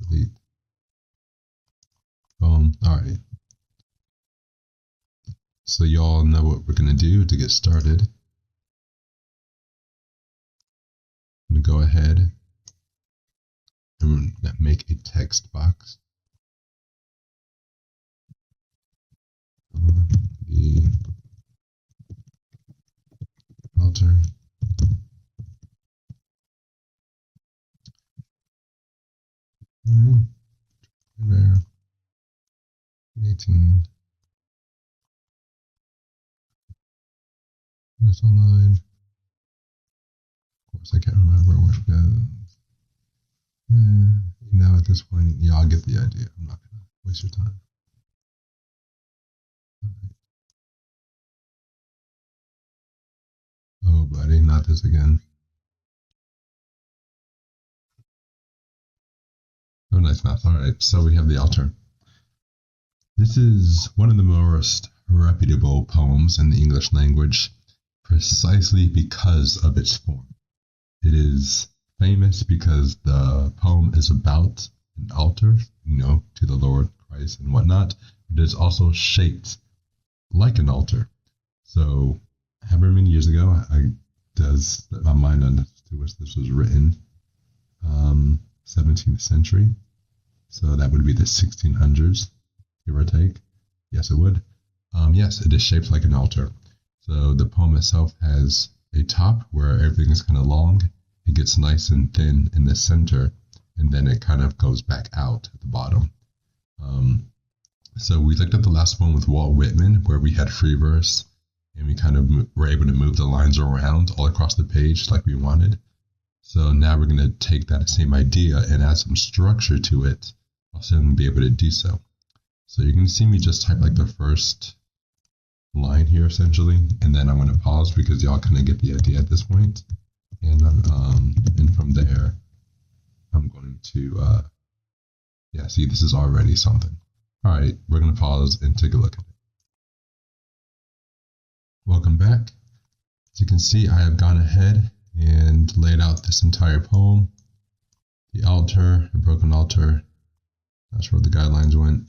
Delete. Boom. All right. So you all know what we're going to do to get started. I'm going to go ahead and make a text box. The altar. Rare. 18. This online. Of course, I can't remember where it goes. At this point, y'all get the idea. I'm not going to waste your time. Right. Oh, buddy, not this again. Oh, nice math. All right, so we have the altar. This is one of the most reputable poems in the English language, precisely because of its form. It is famous because the poem is about an altar, to the Lord Christ and whatnot, but it's also shaped like an altar. So, however many years ago, I does let my mind on to which this was written, 17th century. So that would be the 1600s, give or take. Yes, it would. Yes, it is shaped like an altar. So the poem itself has a top where everything is kind of long. It gets nice and thin in the center, and then it kind of goes back out at the bottom. So we looked at the last one with Walt Whitman, where we had free verse, and we kind of were able to move the lines around all across the page like we wanted. So now we're going to take that same idea and add some structure to it. Also, I'm going to be able to do so. So you're going to see me just type like the first line here essentially, and then I'm going to pause because y'all kind of get the idea at this point. And from there, I'm going to, see, this is already something. All right, we're going to pause and take a look at it. Welcome back. As you can see, I have gone ahead and laid out this entire poem. The altar, the broken altar. Not sure where the guidelines went.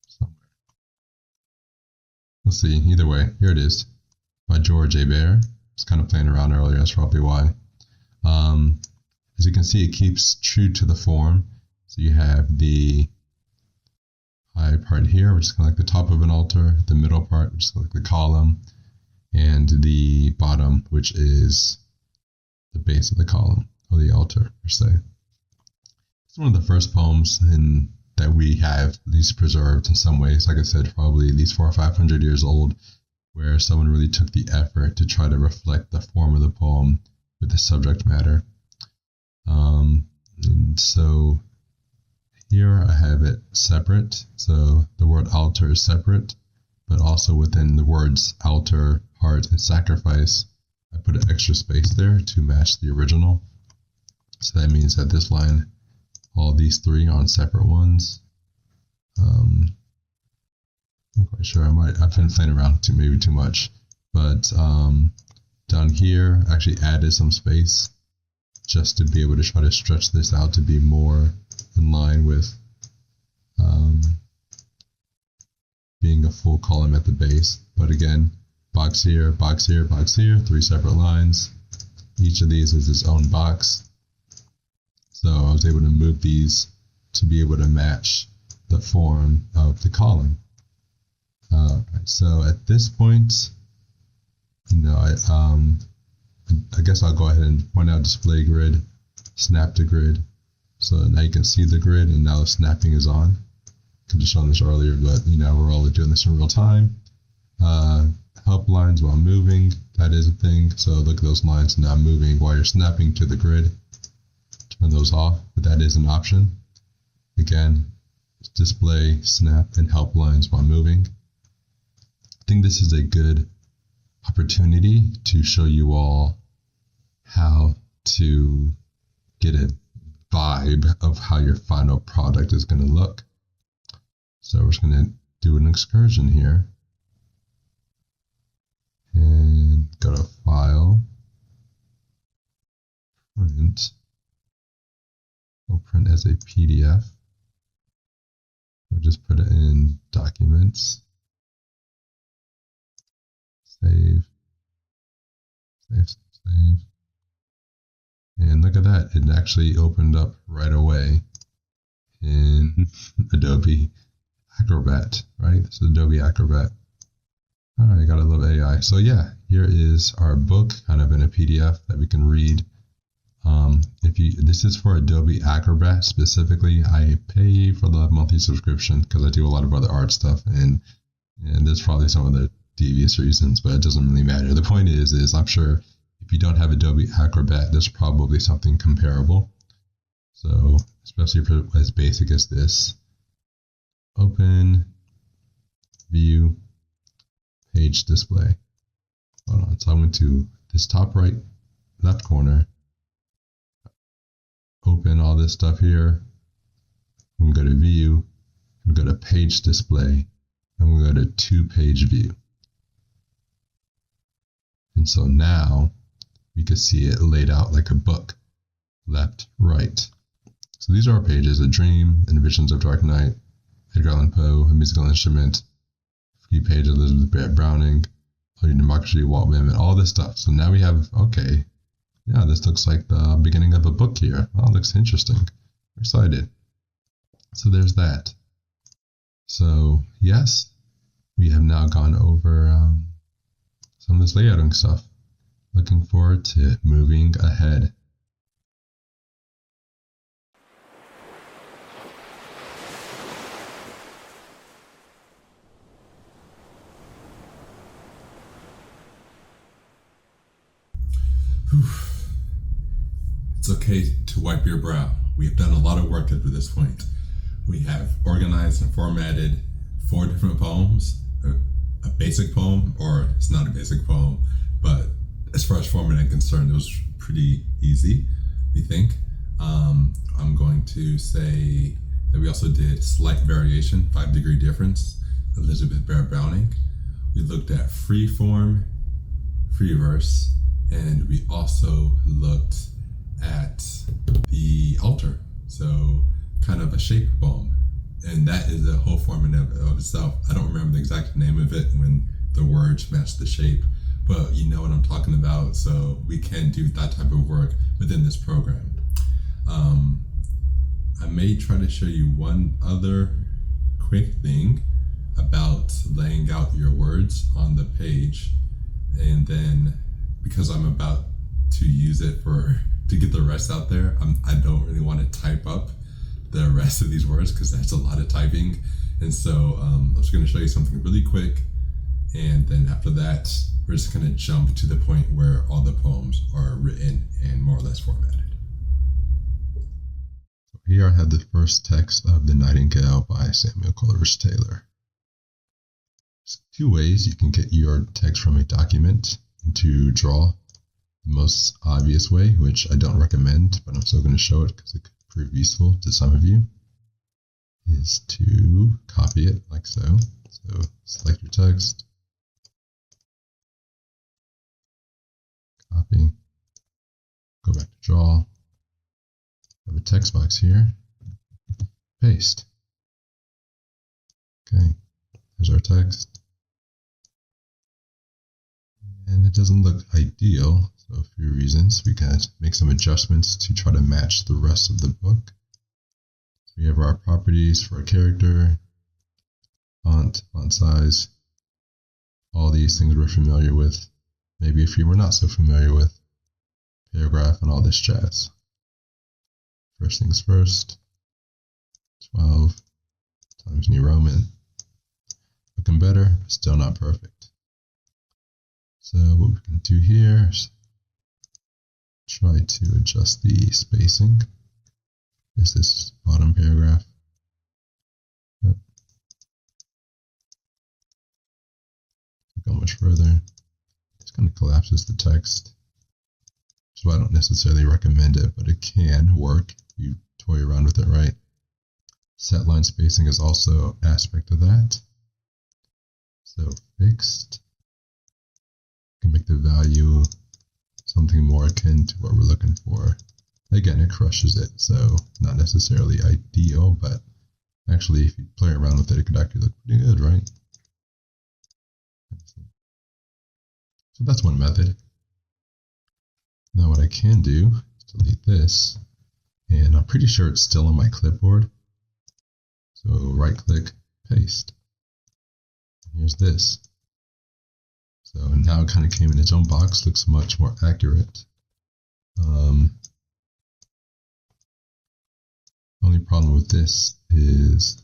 Somewhere. We'll see. Either way, here it is by George Hebert. I was kind of playing around earlier, that's probably why. As you can see, it keeps true to the form. So you have the high part here, which is kind of like the top of an altar, the middle part, which is like the column, and the bottom, which is the base of the column, or the altar, per se. It's one of the first poems that we have at least preserved in some ways. Like I said, probably at least 400 or 500 years old, where someone really took the effort to try to reflect the form of the poem with the subject matter. And so here I have it separate. So the word altar is separate, but also within the words altar, heart, and sacrifice, I put an extra space there to match the original. So that means that this line, all these three are on separate ones. I'm not quite sure. I've been playing around maybe too much, but down here, I actually added some space just to be able to try to stretch this out to be more in line with being a full column at the base. But again, box here, box here, box here, three separate lines. Each of these is its own box. So I was able to move these to be able to match the form of the column. So at this point, I guess I'll go ahead and point out display grid, snap to grid. So now you can see the grid, and now the snapping is on. I could have shown this earlier, but we're all doing this in real time. Help lines while moving, that is a thing. So look at those lines now moving while you're snapping to the grid. Turn those off, but that is an option. Again, display, snap, and help lines while moving. I think this is a good opportunity to show you all how to get a vibe of how your final product is going to look. So we're just going to do an excursion here and go to File, Print. We'll print as a PDF. We'll just put it in Documents, Save, Save, Save. And look at that, it actually opened up right away in Adobe Acrobat, right? This is Adobe Acrobat. All right, got a little AI. So yeah, here is our book, kind of in a PDF that we can read. This is for Adobe Acrobat specifically. I pay for the monthly subscription because I do a lot of other art stuff, and there's probably some of the devious reasons, but it doesn't really matter. The point is I'm sure if you don't have Adobe Acrobat, there's probably something comparable. So especially for as basic as this, open, view, page display. Hold on, so I went to this top right left corner, open all this stuff here. I'm going to go to view, I'm going to go to page display, I'm going to go to two-page view. And so now you can see it laid out like a book, left, right. So these are our pages: A Dream, and Visions of Dark Night, Edgar Allan Poe, A Musical Instrument, a few pages, Elizabeth Barrett Browning, Holy Democracy, Walt Whitman, all this stuff. So now we have, okay, yeah, this looks like the beginning of a book here. Oh, it looks interesting. I'm excited. So there's that. So yes, we have now gone over some of this layouting stuff. Looking forward to moving ahead. It's okay to wipe your brow. We've done a lot of work up to this point. We have organized and formatted 4 different poems, a basic poem, or it's not a basic poem, but as far as formatting is concerned, it was pretty easy, we think. I'm going to say that we also did Slight Variation, 5-Degree Difference, Elizabeth Barrett Browning. We looked at free form, free verse, and we also looked at the altar, so kind of a shape poem, and that is a whole form in of itself. I don't remember the exact name of it when the words match the shape, but you know what I'm talking about, so we can do that type of work within this program. I may try to show you one other quick thing about laying out your words on the page, and then because I'm about to use it to get the rest out there, I don't really want to type up the rest of these words because that's a lot of typing. And so I'm just going to show you something really quick, and then after that we're just going to jump to the point where all the poems are written and more or less formatted. Here I have the first text of The Nightingale by Samuel Coleridge Taylor. two ways you can get your text from a document into Draw. The most obvious way, which I don't recommend, but I'm still going to show it because it could prove useful to some of you, is to copy it like so. So select your text, copy, go back to Draw, have a text box here, paste. Okay, there's our text. And it doesn't look ideal, so a few reasons. We can make some adjustments to try to match the rest of the book. So we have our properties for a character, font size, all these things we're familiar with. Maybe if you were not so familiar with paragraph and all this jazz. First things first, 12 Times New Roman. Looking better, but still not perfect. So what we can do here is try to adjust the spacing. Is this bottom paragraph? Yep. Go much further. It kind of collapses the text. So I don't necessarily recommend it, but it can work. You toy around with it, right? Set line spacing is also an aspect of that. So fixed. Can make the value something more akin to what we're looking for. Again, it crushes it, so not necessarily ideal, but actually if you play around with it, it could actually look pretty good, right? So that's one method. Now what I can do is delete this, and I'm pretty sure it's still on my clipboard. So right click, paste. Here's this. So now it kind of came in its own box, looks much more accurate. Only problem with this is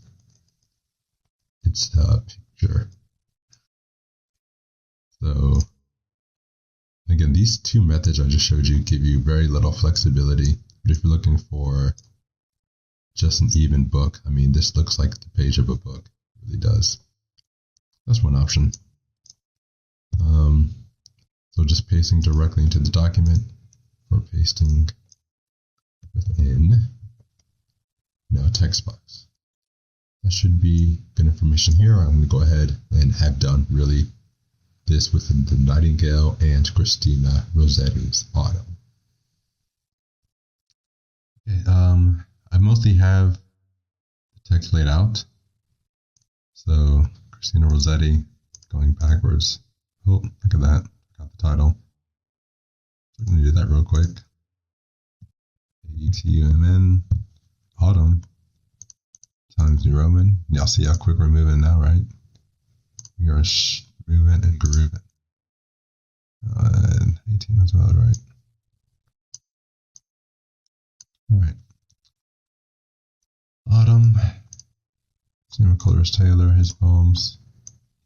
it's a picture. So again, these two methods I just showed you give you very little flexibility. But if you're looking for just an even book, I mean, this looks like the page of a book. It really does. That's one option. So just pasting directly into the document or pasting within a text box. That should be good information here. I'm going to go ahead and have done really this with the Nightingale and Christina Rossetti's Autumn. Okay, I mostly have the text laid out. So Christina Rossetti going backwards. Oh, look at that. Got the title. So I'm going to do that real quick. AUTUMN, Autumn, Times New Roman. Y'all see how quick we're moving now, right? We are moving and grooving. And 18 as well, right? All right. Autumn. Same colors Taylor, his poems.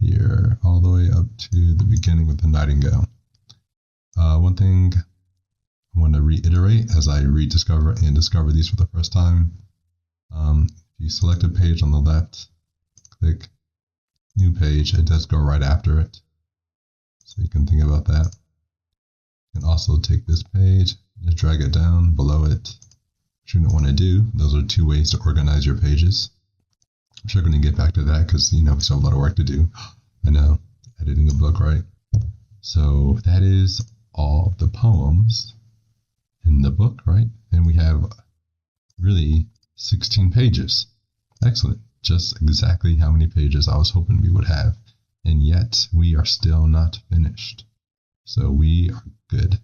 Here, all the way up to the beginning with the Nightingale. One thing I want to reiterate as I rediscover and discover these for the first time. If you select a page on the left, click New Page, it does go right after it. So you can think about that. You can also take this page, just drag it down below it. What you don't want to do, those are two ways to organize your pages. I'm sure going to get back to that because, we still have a lot of work to do. I know, editing a book, right? So that is all the poems in the book, right? And we have really 16 pages. Excellent. Just exactly how many pages I was hoping we would have. And yet we are still not finished. So we are good.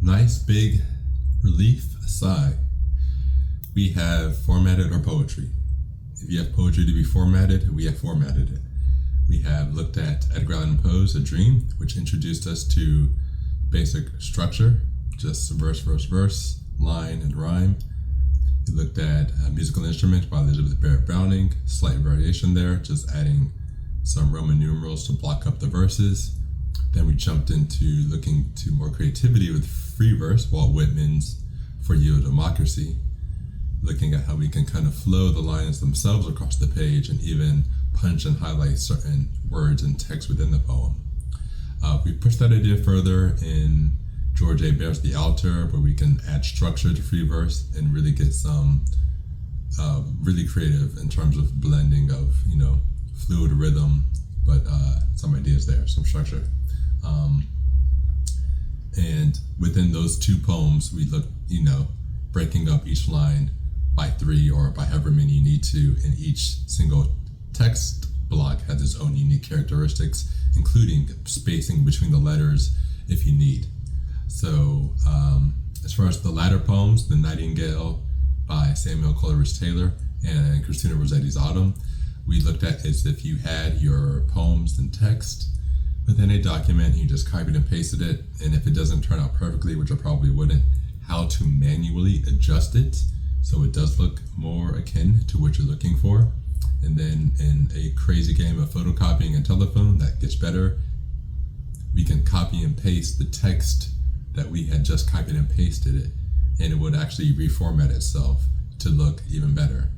Nice big relief aside. We have formatted our poetry. If you have poetry to be formatted, we have formatted it. We have looked at Edgar Allan Poe's A Dream, which introduced us to basic structure, just verse, verse, verse, line, and rhyme. We looked at a musical instrument by Elizabeth Barrett Browning, slight variation there, just adding some Roman numerals to block up the verses. Then we jumped into looking to more creativity with free verse, Walt Whitman's For You a Democracy. looking at how we can kind of flow the lines themselves across the page and even punch and highlight certain words and text within the poem. We push that idea further in George A. Bare's The Altar, where we can add structure to free verse and really get some really creative in terms of blending of, fluid rhythm, but some ideas there, some structure. And within those two poems, we look, breaking up each line by 3 or by however many you need to, and each single text block has its own unique characteristics, including spacing between the letters if you need. So as far as the latter poems, The Nightingale by Samuel Coleridge Taylor and Christina Rossetti's Autumn, we looked at as if you had your poems in text within a document, you just copied and pasted it, and if it doesn't turn out perfectly, which it probably wouldn't, how to manually adjust it so it does look more akin to what you're looking for. And then in a crazy game of photocopying and telephone that gets better, we can copy and paste the text that we had just copied and pasted it, and it would actually reformat itself to look even better.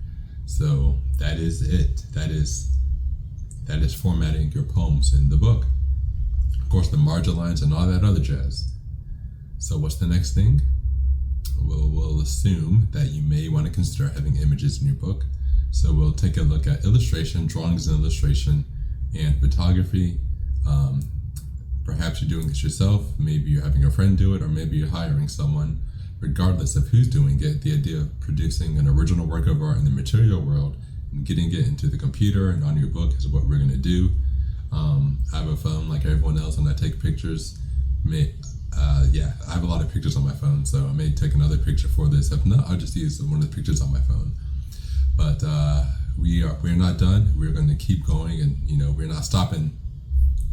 So that is it. That is formatting your poems in the book. Of course, the margin lines and all that other jazz. So what's the next thing? We'll assume that you may want to consider having images in your book. So we'll take a look at illustration, drawings and illustration, and photography. Perhaps you're doing this yourself, maybe you're having a friend do it, or maybe you're hiring someone. Regardless of who's doing it, the idea of producing an original work of art in the material world and getting it into the computer and on your book is what we're going to do. I have a phone like everyone else, and I take pictures. I have a lot of pictures on my phone, so I may take another picture for this. If not, I'll just use one of the pictures on my phone. But we're not done. We're going to keep going, and we're not stopping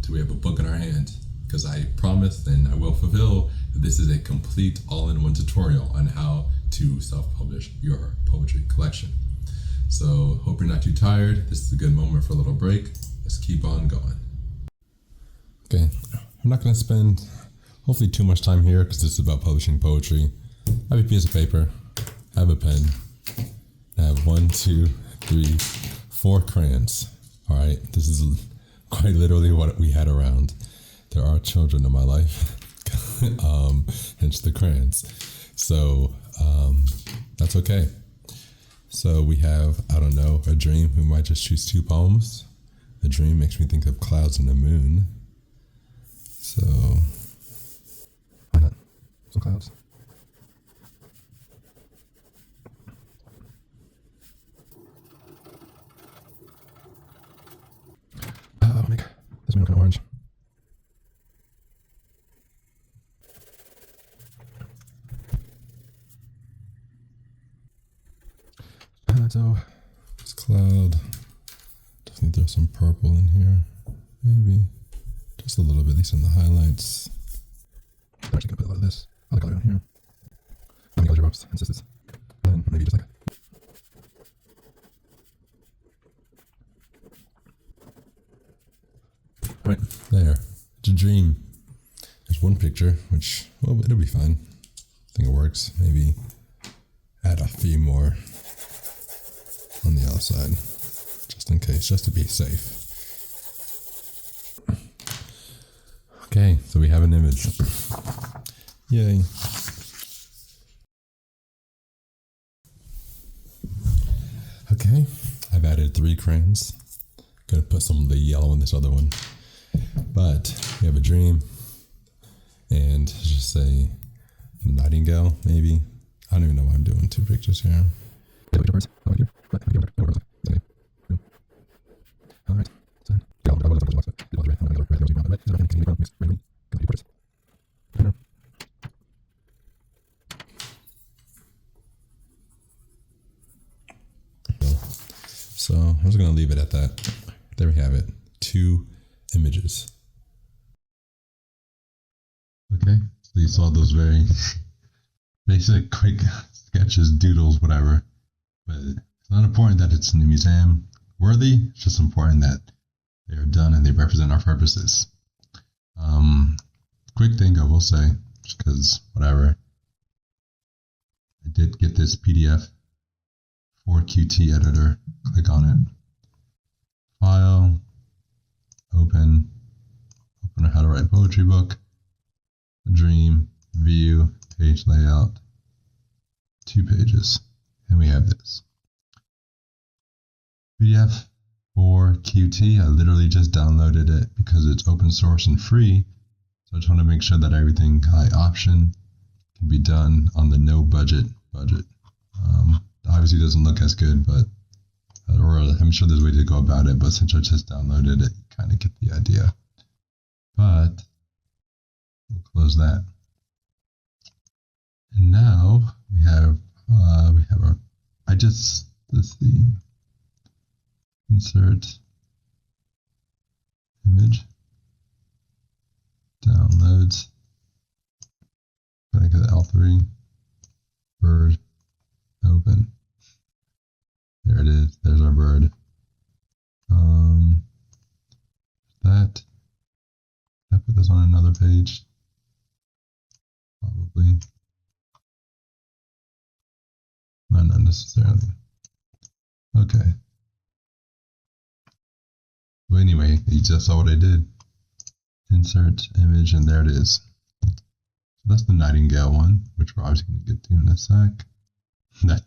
till we have a book in our hand, because I promised and I will fulfill that this is a complete all-in-one tutorial on how to self-publish your poetry collection. So hope you're not too tired. This is a good moment for a little break. Let's keep on going. Okay, I'm not going to spend hopefully too much time here because this is about publishing poetry. I have a piece of paper, I have a pen, I have 1, 2, 3, 4 crayons. All right, this is quite literally what we had around. There are children in my life, hence the crayons. So that's okay. So we have, a dream. We might just choose 2 poems. The dream makes me think of clouds and the moon. So why not? Some clouds. I'll make this moon kind of orange. So this cloud, definitely throw some purple in here, maybe just a little bit, at least in the highlights. I'm actually gonna put a lot of this other color on here. How many colors your ropes and sisters? And maybe just like right there. It's a dream. There's one picture, which it'll be fine. I think it works. Maybe add a few more on the outside, just in case, just to be safe. Okay, so we have an image. Yay. Okay, I've added 3 crayons. Gonna put some of the yellow in this other one. But we have a dream, and just say nightingale, maybe. I don't even know why I'm doing 2 pictures here. Alright. So I'm just going to leave it at that. There we have it. 2 images. Okay, so you saw those very basic, quick sketches, doodles, whatever. But it's not important that it's in the museum worthy. It's just important that they are done and they represent our purposes. Quick thing I will say, just because whatever, I did get this PDF 4Qt editor. Click on it. File, open a how to write poetry book, a dream, view, page layout, 2 pages, and we have this. PDF for Qt, I literally just downloaded it because it's open source and free, so I just want to make sure that everything high option can be done on the no budget. Obviously doesn't look as good, but or I'm sure there's a way to go about it, but since I just downloaded it, you kind of get the idea. But we'll close that. And now we have our, let's see, insert image, downloads, back to the L3, bird, open. There it is, there's our bird. I put this on another page? Probably. No, not necessarily. Okay. But anyway, you just saw what I did. Insert image, and there it is. So that's the nightingale one, which we're obviously going to get to in a sec.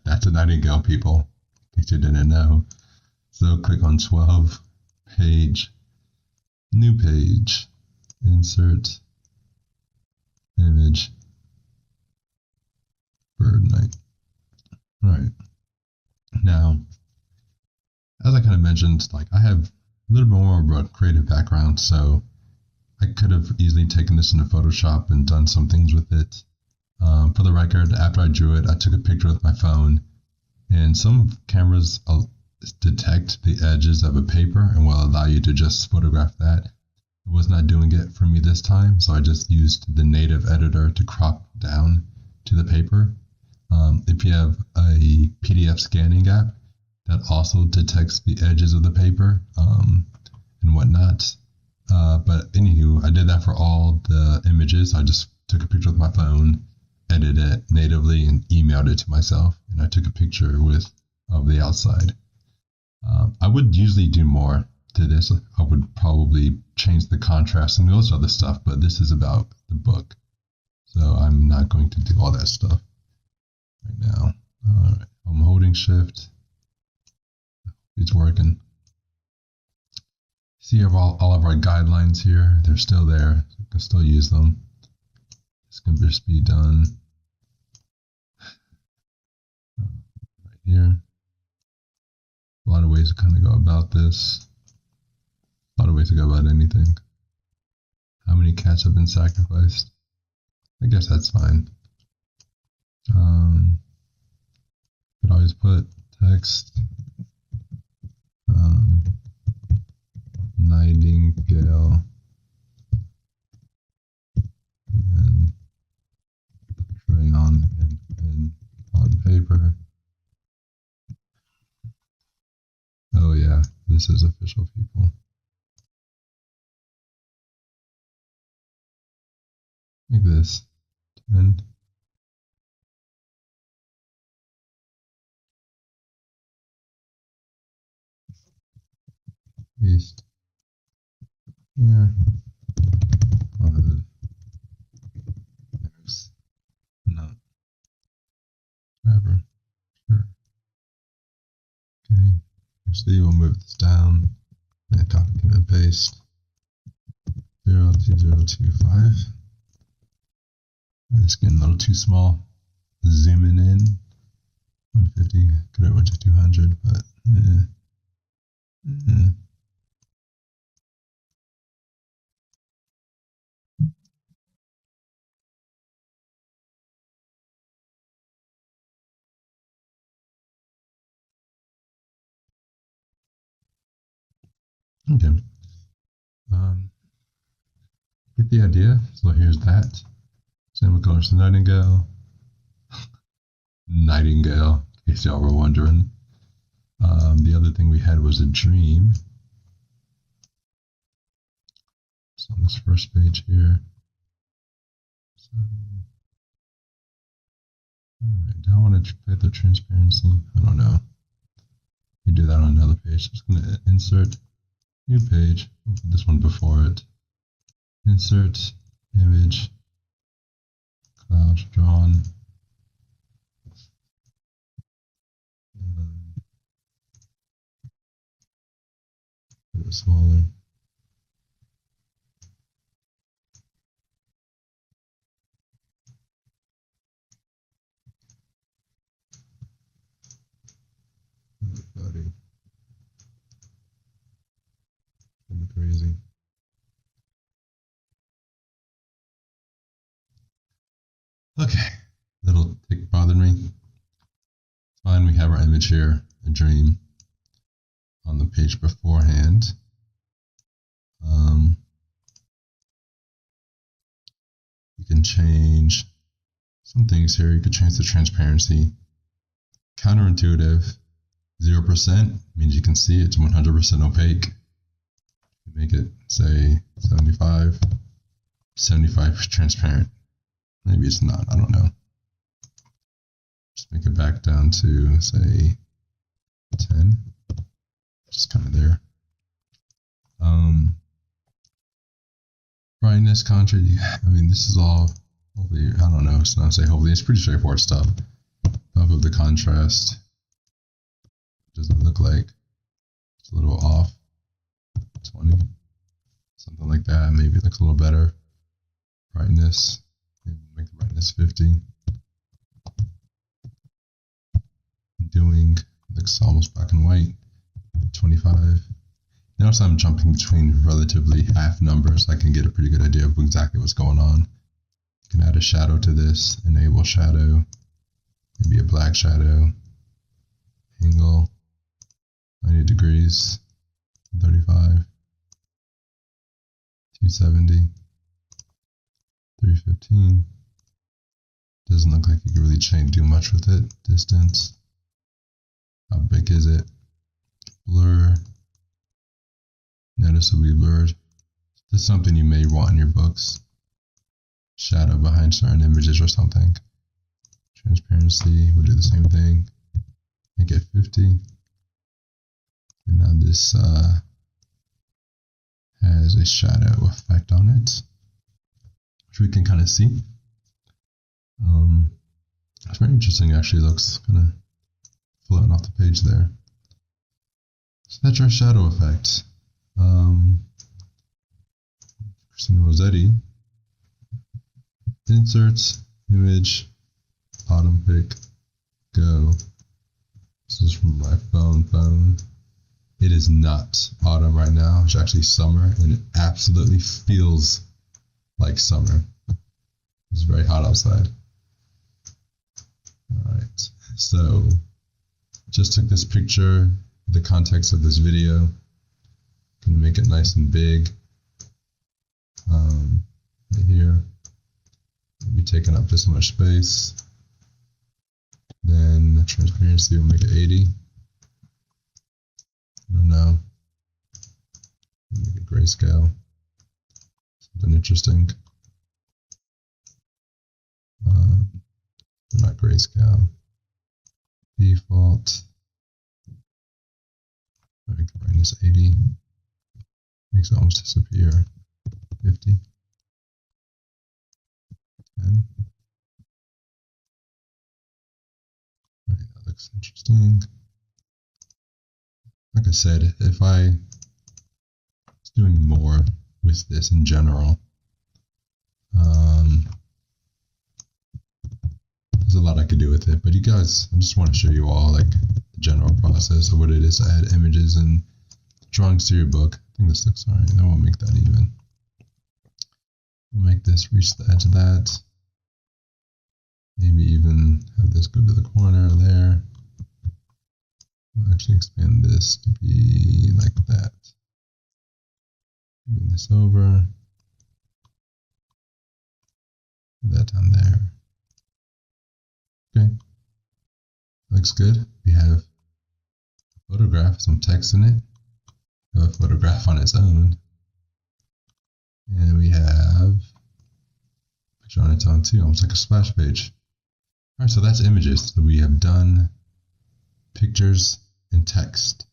That's a nightingale, people, in case you didn't know. So click on 12, page, new page, insert image, bird night. All right. Now, as I kind of mentioned, like I have a little bit more of a creative background, so I could have easily taken this into Photoshop and done some things with it. For the record, after I drew it, I took a picture with my phone, and some cameras detect the edges of a paper and will allow you to just photograph that. It was not doing it for me this time, so I just used the native editor to crop down to the paper. If you have a PDF scanning app, that also detects the edges of the paper and whatnot. But anywho, I did that for all the images. I just took a picture with my phone, edited it natively, and emailed it to myself. And I took a picture of the outside. I would usually do more to this. I would probably change the contrast and those other stuff, but this is about the book. So I'm not going to do all that stuff right now. All right, I'm holding shift. It's working. See all of our guidelines here. They're still there. You can still use them. This can just be done right here. A lot of ways to kind of go about this. A lot of ways to go about anything. How many cats have been sacrificed? I guess that's fine. Could always put text nightingale and then crayon and pen on paper. Oh yeah, this is official, people. Like this. And paste here. There's no whatever. Sure. Okay. Actually, we'll move this down and copy, command, paste. 02025. It's getting a little too small. Zooming in. 150. Could have went to 200, but okay. Get the idea. So here's that. Same with colors to nightingale. Nightingale, in case y'all were wondering. The other thing we had was a dream. So on this first page here. So, all right, do I want to fit the transparency? I don't know. that on another page. So I'm just going to insert new page. We'll put this one before it. Insert image, cloud drawn. A bit smaller. Buddy. Crazy. Okay, little tick bothered me. Fine, we have our image here, a dream, on the page beforehand. You can change some things here. You could change the transparency. Counterintuitive, 0% means you can see it's 100% opaque. You make it, say, 75 transparent. Maybe it's not, I don't know. Just make it back down to, say, 10. Just kind of there. Brightness, contrast, I mean, this is all, hopefully, I don't know, it's not say hopefully, it's pretty straightforward stuff. Bump up the contrast. Doesn't look like it's a little off. 20, something like that. Maybe it looks a little better. Brightness, maybe make the brightness 50. Doing looks almost black and white. 25. Notice I'm jumping between relatively half numbers. I can get a pretty good idea of exactly what's going on. You can add a shadow to this, enable shadow, maybe a black shadow, angle, 90 degrees, 35, 270, 315. Doesn't look like you can really do much with it. Distance, how big is it? Blur, noticeably blurred. This is something you may want in your books. Shadow behind certain images or something. Transparency, we'll do the same thing. Make it 50. And now this has a shadow effect on it, which we can kind of see. It's very interesting, actually. It looks kind of floating off the page there. So that's our shadow effect. Christina Rossetti. Inserts, image, bottom pick, go. This is from my phone. It is not autumn right now. It's actually summer, and it absolutely feels like summer. It's very hot outside. All right, so just took this picture, the context of this video. Gonna make it nice and big. Right here, it'll be taking up this much space. Then the transparency will make it 80. I don't know. Make it grayscale. Something interesting. Not grayscale. Default. I make the brightness 80. Makes it almost disappear. 50. 10. All right, that looks interesting. Like I said, if I was doing more with this in general, there's a lot I could do with it, but you guys, I just want to show you all like the general process of what it is to add images and drawings to your book. I think this looks alright. Then we'll make that even. We'll make this reach the edge of that. Maybe even have this go to the corner there. We'll actually expand this to be like that. Move this over. Put that down there. Okay. Looks good. We have a photograph, some text in it. We have a photograph on its own. And we have a picture on its own too, almost like a splash page. Alright, so that's images. So we have done pictures and text.